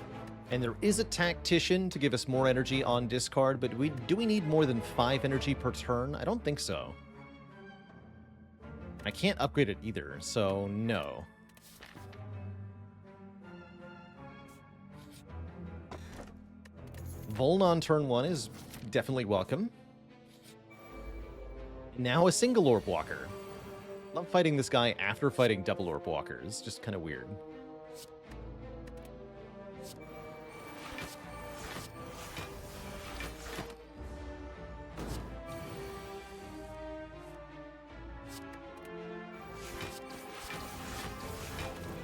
Speaker 1: And there is a Tactician to give us more energy on discard, but do we need more than 5 energy per turn? I don't think so. I can't upgrade it either, so no. Vuln on turn 1 is definitely welcome. Now a single orb walker. Love fighting this guy after fighting double orb walkers. Just kind of weird.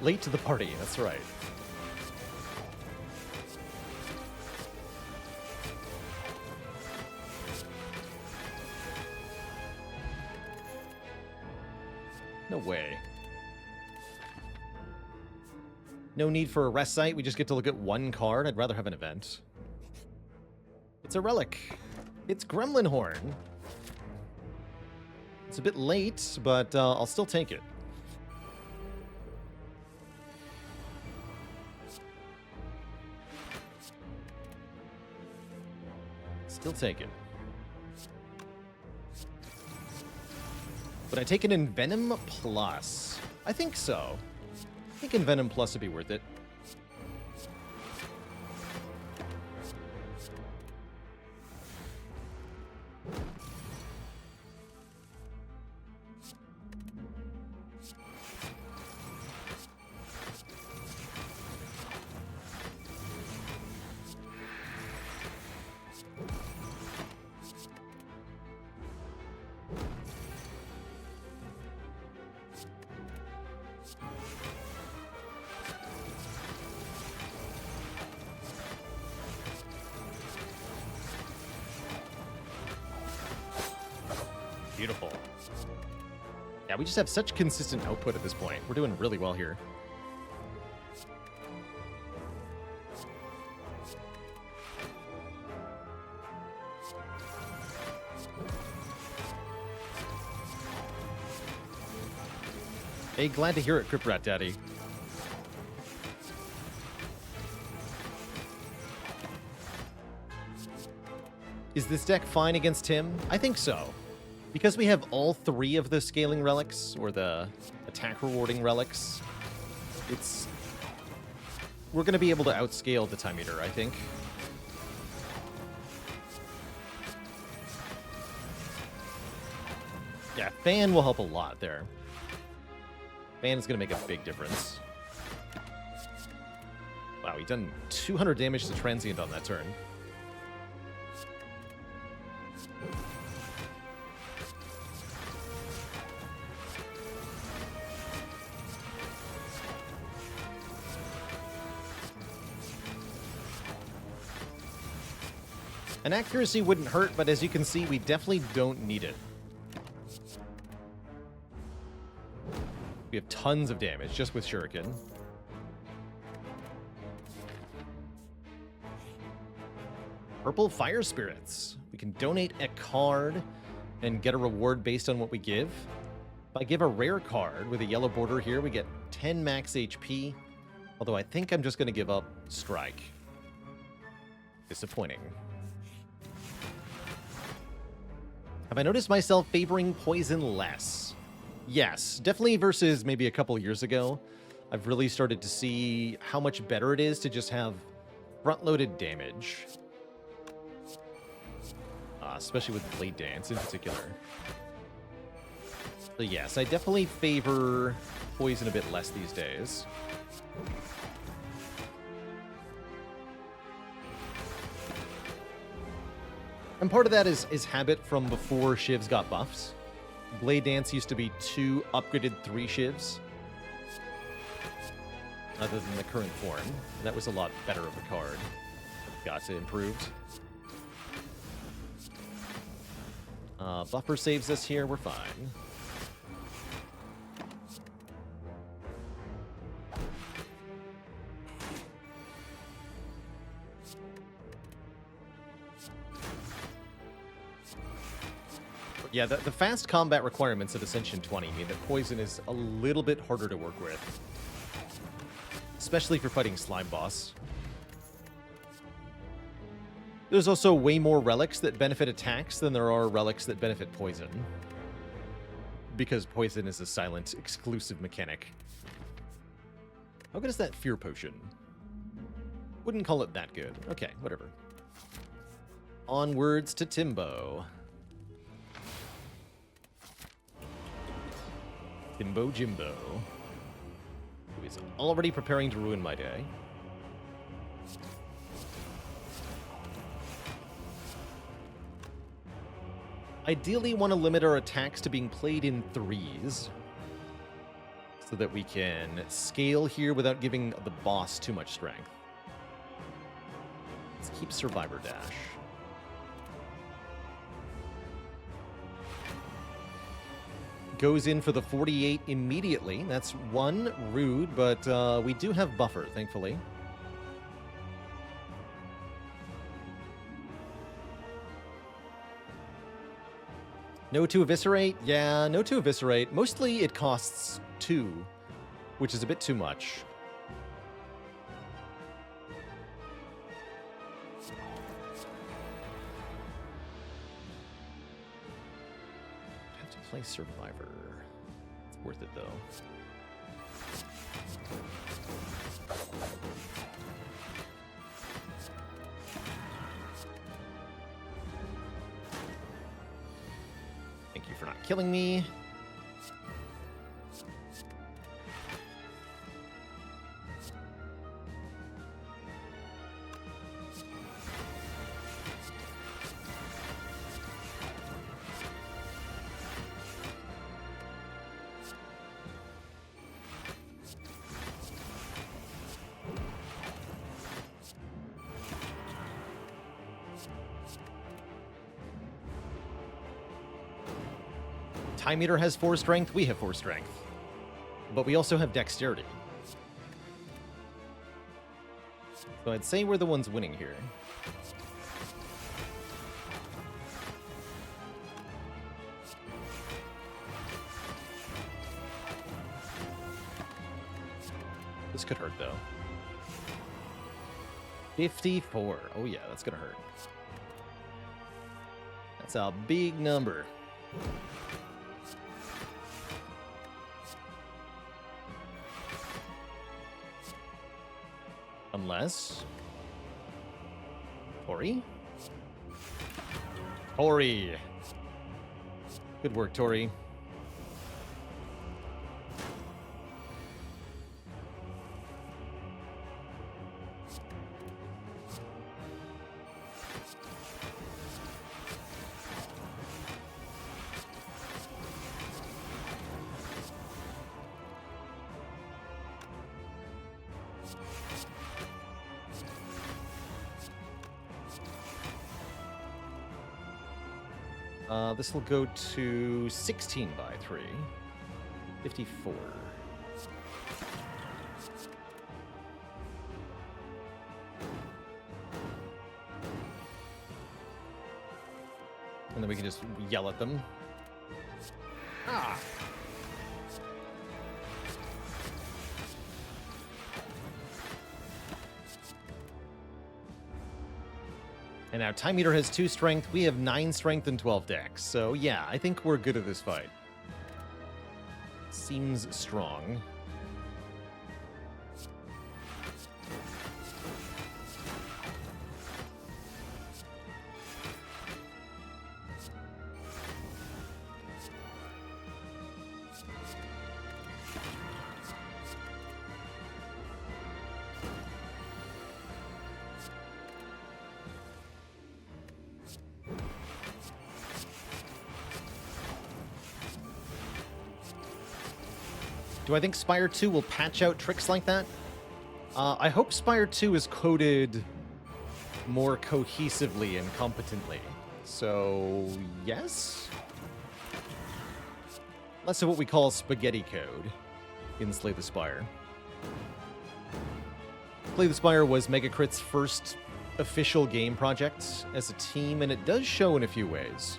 Speaker 1: Late to the party, that's right. No way. No need for a rest site. We just get to look at one card. I'd rather have an event. It's a relic. It's Gremlin Horn. It's a bit late, but I'll still take it. Still take it. Would I take an Envenom Plus? I think so. I think Envenom Plus would be worth it. Beautiful. Yeah, we just have such consistent output at this point. We're doing really well here. Hey, glad to hear it, Crip Rat Daddy. Is this deck fine against him? I think so. Because we have all three of the scaling relics, or the attack rewarding relics, we're going to be able to outscale the Time Eater, I think. Yeah, Fan will help a lot there. Fan is going to make a big difference. Wow, he done 200 damage to Transient on that turn. An accuracy wouldn't hurt, but as you can see, we definitely don't need it. We have tons of damage just with Shuriken. Purple Fire Spirits. We can donate a card and get a reward based on what we give. If I give a rare card with a yellow border here, we get 10 max HP. Although I think I'm just going to give up Strike. Disappointing. Have I noticed myself favoring poison less? Yes, definitely versus maybe a couple years ago. I've really started to see how much better it is to just have front-loaded damage. Especially with Blade Dance in particular. So yes, I definitely favor poison a bit less these days. And part of that is habit from before Shivs got buffs. Blade Dance used to be 2 upgraded 3 Shivs. Other than the current form. That was a lot better of a card. Got improved. Buffer saves us here, we're fine. Yeah, the fast combat requirements of Ascension 20 mean that poison is a little bit harder to work with. Especially for fighting Slime Boss. There's also way more relics that benefit attacks than there are relics that benefit poison. Because poison is a silent, exclusive mechanic. How good is that Fear Potion? Wouldn't call it that good. Okay, whatever. Onwards to Timbo. Timbo Jimbo, who is already preparing to ruin my day. Ideally want to limit our attacks to being played in 3s, so that we can scale here without giving the boss too much strength. Let's keep Survivor Dash. Goes in for the 48 immediately. That's 1 rude, but we do have buffer, thankfully. No to Eviscerate? Yeah, no to Eviscerate. Mostly it costs 2, which is a bit too much. Play Survivor. It's worth it, though. Thank you for not killing me. Time Eater has 4 strength, we have 4 strength. But we also have dexterity. So I'd say we're the ones winning here. This could hurt, though. 54. Oh, yeah, that's going to hurt. That's a big number. Unless... Tori? Tori! Good work, Tori. This will go to 16 by 3. 54. And then we can just yell at them. Ah! And now Time Eater has 2 strength. We have 9 strength and 12 dex. So yeah, I think we're good at this fight. Seems strong. Do I think Spire 2 will patch out tricks like that? I hope Spire 2 is coded more cohesively and competently. So, yes? Less of what we call spaghetti code in Slay the Spire. Slay the Spire was Megacrit's first official game project as a team, and it does show in a few ways.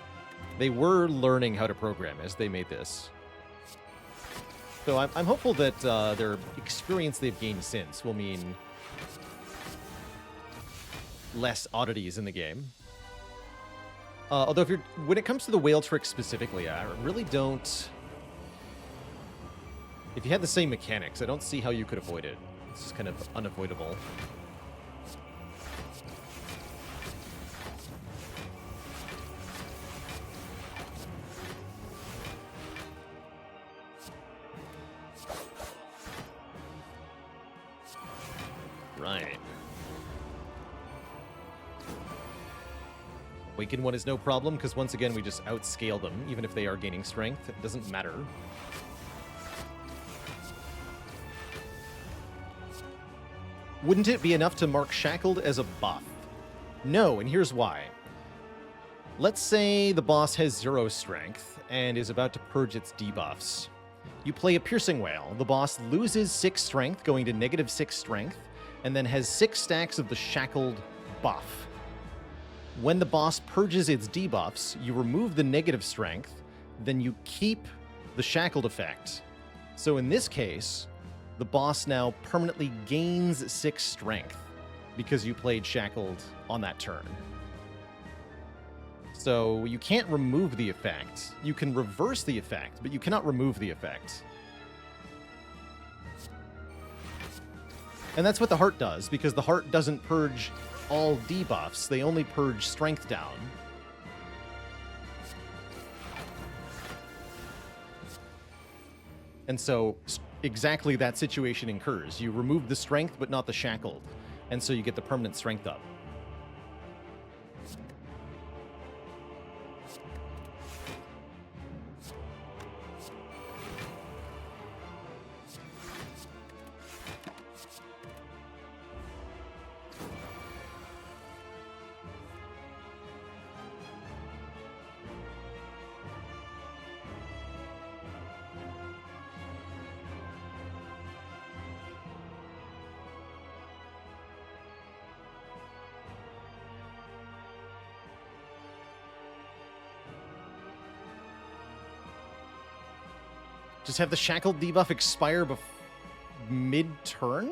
Speaker 1: They were learning how to program as they made this. So I'm hopeful that their experience they've gained since will mean less oddities in the game. Although when it comes to the whale trick specifically, I really don't... If you had the same mechanics, I don't see how you could avoid it. It's just kind of unavoidable. Right. Awaken one is no problem, because once again we just outscale them, even if they are gaining strength. It doesn't matter. Wouldn't it be enough to mark Shackled as a buff? No, and here's why. Let's say the boss has 0 strength and is about to purge its debuffs. You play a Piercing Whale. The boss loses 6 strength, going to -6 strength, and then has 6 stacks of the Shackled buff. When the boss purges its debuffs, you remove the negative strength, then you keep the Shackled effect. So in this case, the boss now permanently gains 6 strength because you played Shackled on that turn. So you can't remove the effect. You can reverse the effect, but you cannot remove the effect. And that's what the heart does, because the heart doesn't purge all debuffs. They only purge strength down. And so exactly that situation occurs. You remove the strength, but not the Shackled. And so you get the permanent strength up. Just have the Shackled debuff expire mid-turn?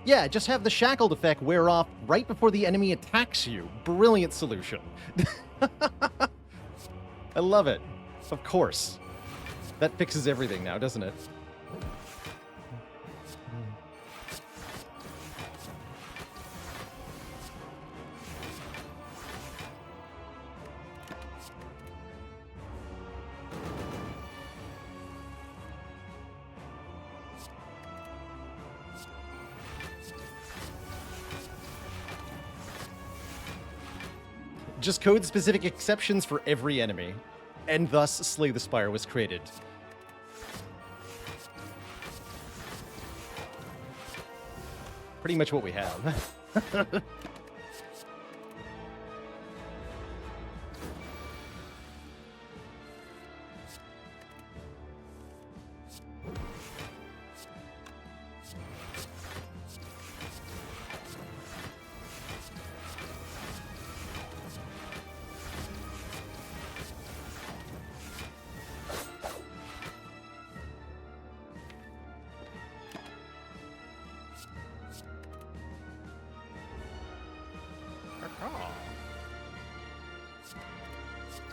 Speaker 1: Yeah, just have the shackled effect wear off right before the enemy attacks you. Brilliant solution. I love it. Of course. That fixes everything now, doesn't it? Just code-specific exceptions for every enemy, and thus Slay the Spire was created. Pretty much what we have.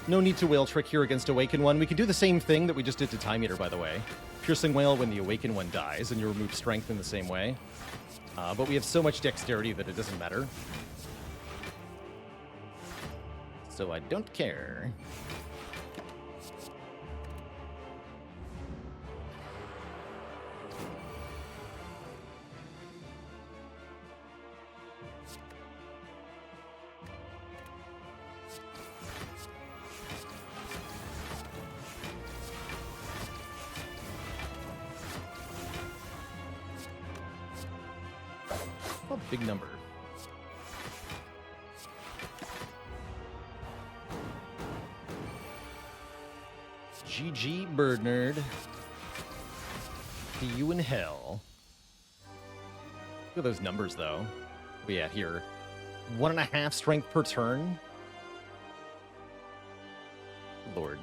Speaker 1: No need to Whale Trick here against Awaken One. We can do the same thing that we just did to Time Eater, by the way. Piercing Whale when the Awaken One dies, and you remove Strength in the same way. But we have so much Dexterity that it doesn't matter. So I don't care. Oh, big number. GG, Bird Nerd. See you in hell. Look at those numbers, though. What are we at here? 1.5 strength per turn? Lord.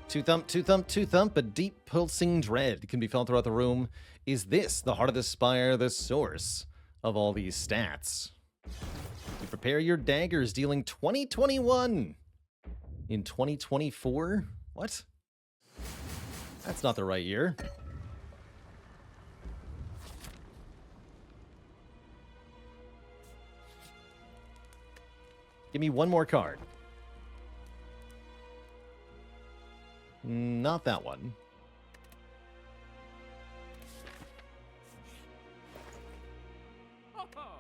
Speaker 1: Two thump, two thump, two thump, a deep pulsing dread can be felt throughout the room. Is this the Heart of the Spire, the source of all these stats? You prepare your daggers, dealing 2021 in 2024? What? That's not the right year. Give me one more card. Not that one.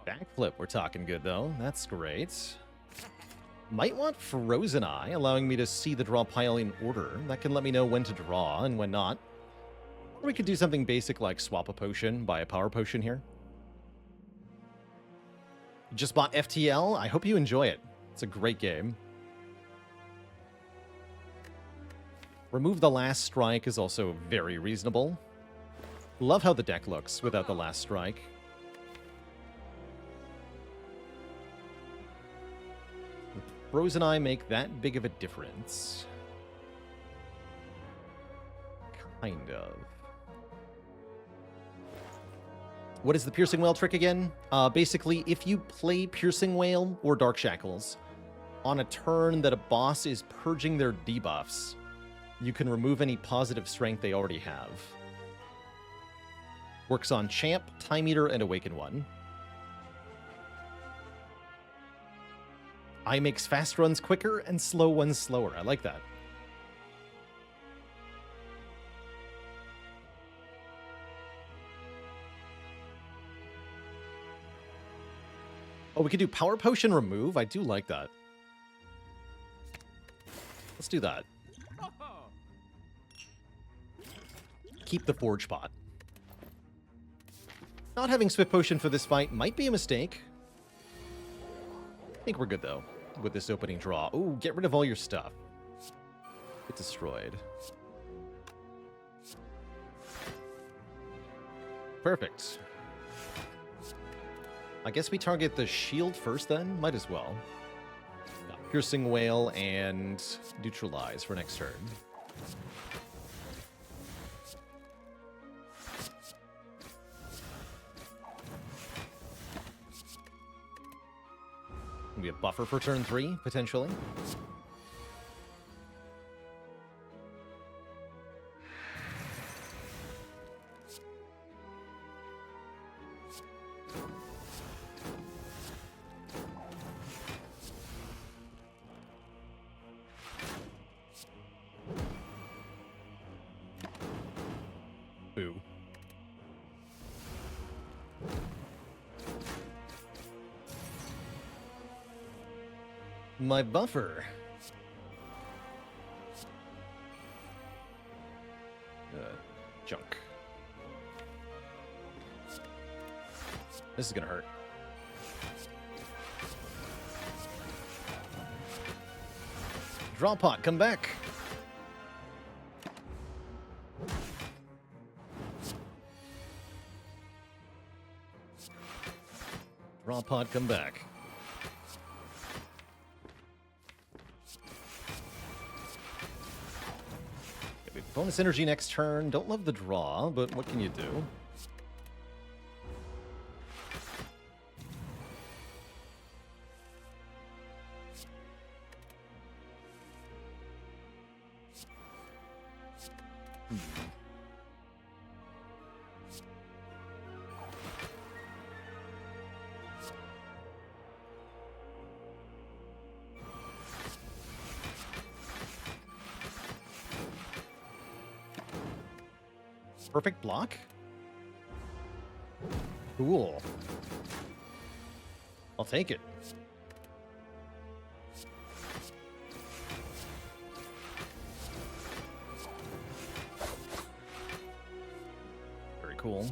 Speaker 1: Backflip, we're talking good, though. That's great. Might want Frozen Eye, allowing me to see the draw pile in order. That can let me know when to draw and when not. Or we could do something basic like swap a potion, buy a power potion here. You just bought FTL? I hope you enjoy it. It's a great game. Remove the last strike is also very reasonable. Love how the deck looks without the last strike. Frozen Eye make that big of a difference? Kind of. What is the Piercing Whale trick again? Basically, if you play Piercing Whale or Dark Shackles on a turn that a boss is purging their debuffs, you can remove any positive strength they already have. Works on Champ, Time Eater, and Awaken One. Eye makes fast runs quicker and slow ones slower. I like that. Oh, we could do Power Potion remove. I do like that. Let's do that. Keep the Forge Pot. Not having Swift Potion for this fight might be a mistake. I think we're good, though, with this opening draw. Ooh, get rid of all your stuff. Get destroyed. Perfect. I guess we target the shield first, then? Might as well. Yeah. Piercing Wail and Neutralize for next turn. Be a buffer for turn 3, potentially. Boo. My buffer. Junk. This is gonna hurt. Draw pot, come back. Draw pot, come back. Bonus energy next turn. Don't love the draw, but what can you do? Perfect block. Cool. I'll take it. Very cool.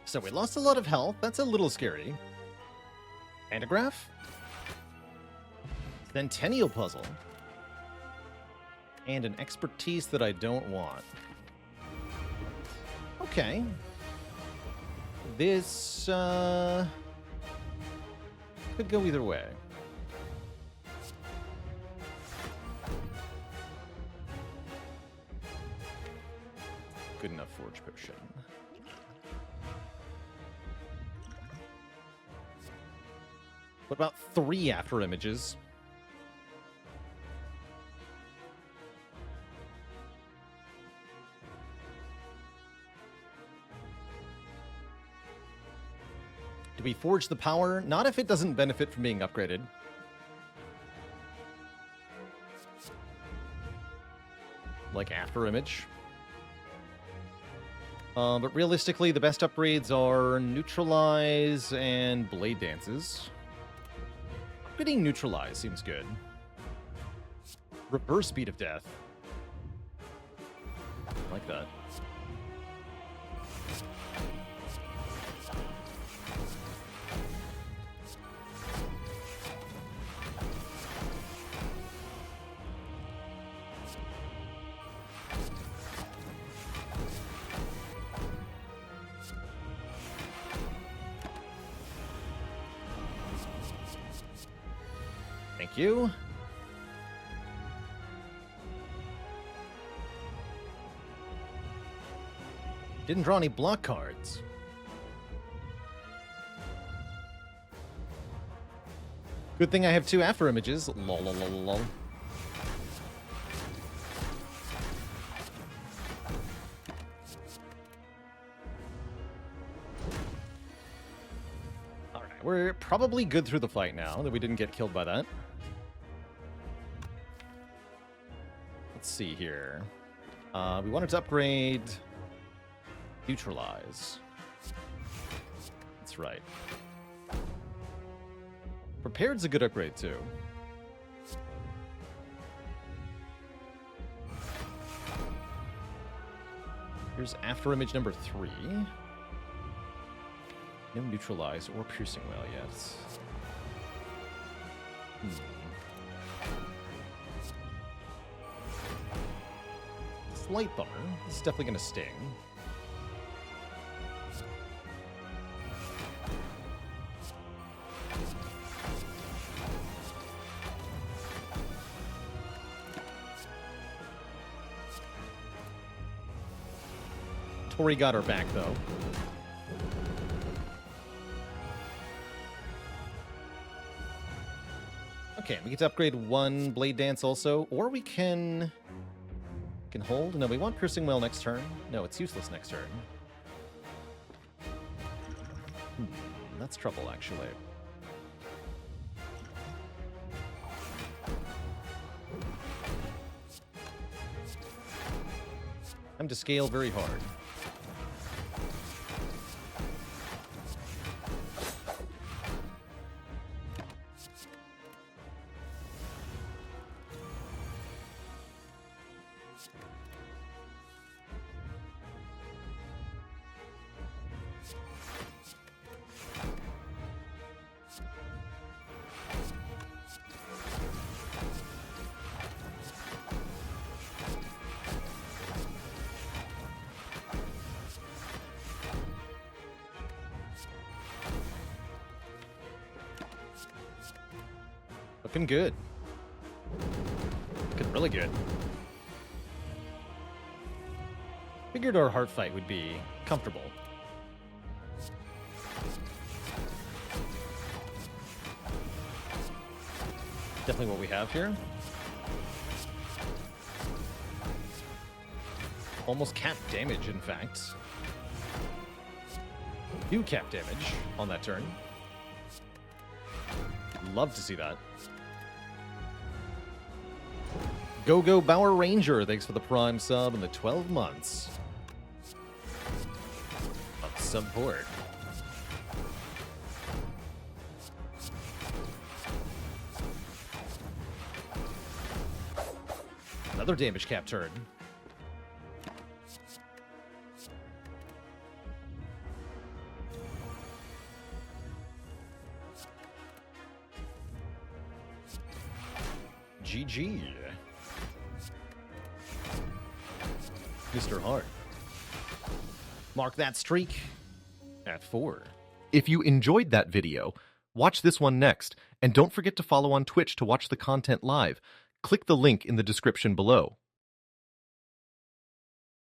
Speaker 1: So we lost a lot of health. That's a little scary. Pantograph? Centennial Puzzle. And an expertise that I don't want. Okay. This, could go either way. Good enough Forge Potion. What about 3 after images? Do we forge the power? Not if it doesn't benefit from being upgraded. Like after image. But realistically, the best upgrades are Neutralize and Blade Dances. Upgrading Neutralize seems good. Reverse Speed of Death. I like that. Thank you. Didn't draw any block cards. Good thing I have 2 after images. Lol, lol, lol, lol. Alright, we're probably good through the fight now that we didn't get killed by that. Let's see here. We wanted to upgrade Neutralize. That's right. Prepared's a good upgrade too. Here's after image number 3. No Neutralize or Piercing Wail yet. Slight bummer. This is definitely going to sting. Tori got her back, though. Okay, we get to upgrade one Blade Dance also, or we can hold. No, we want Piercing Wail next turn. No, it's useless next turn. That's trouble, actually. Time to scale very hard. Looking good. Looking really good. Figured our heart fight would be comfortable. Definitely what we have here. Almost cap damage, in fact. Do cap damage on that turn. Love to see that. Go Bower Ranger, thanks for the Prime sub and the 12 months of support. Another damage cap turn. GG. Mr. Hart. Mark that streak at 4. If you enjoyed that video, watch this one next, and don't forget to follow on Twitch to watch the content live. Click the link in the description below.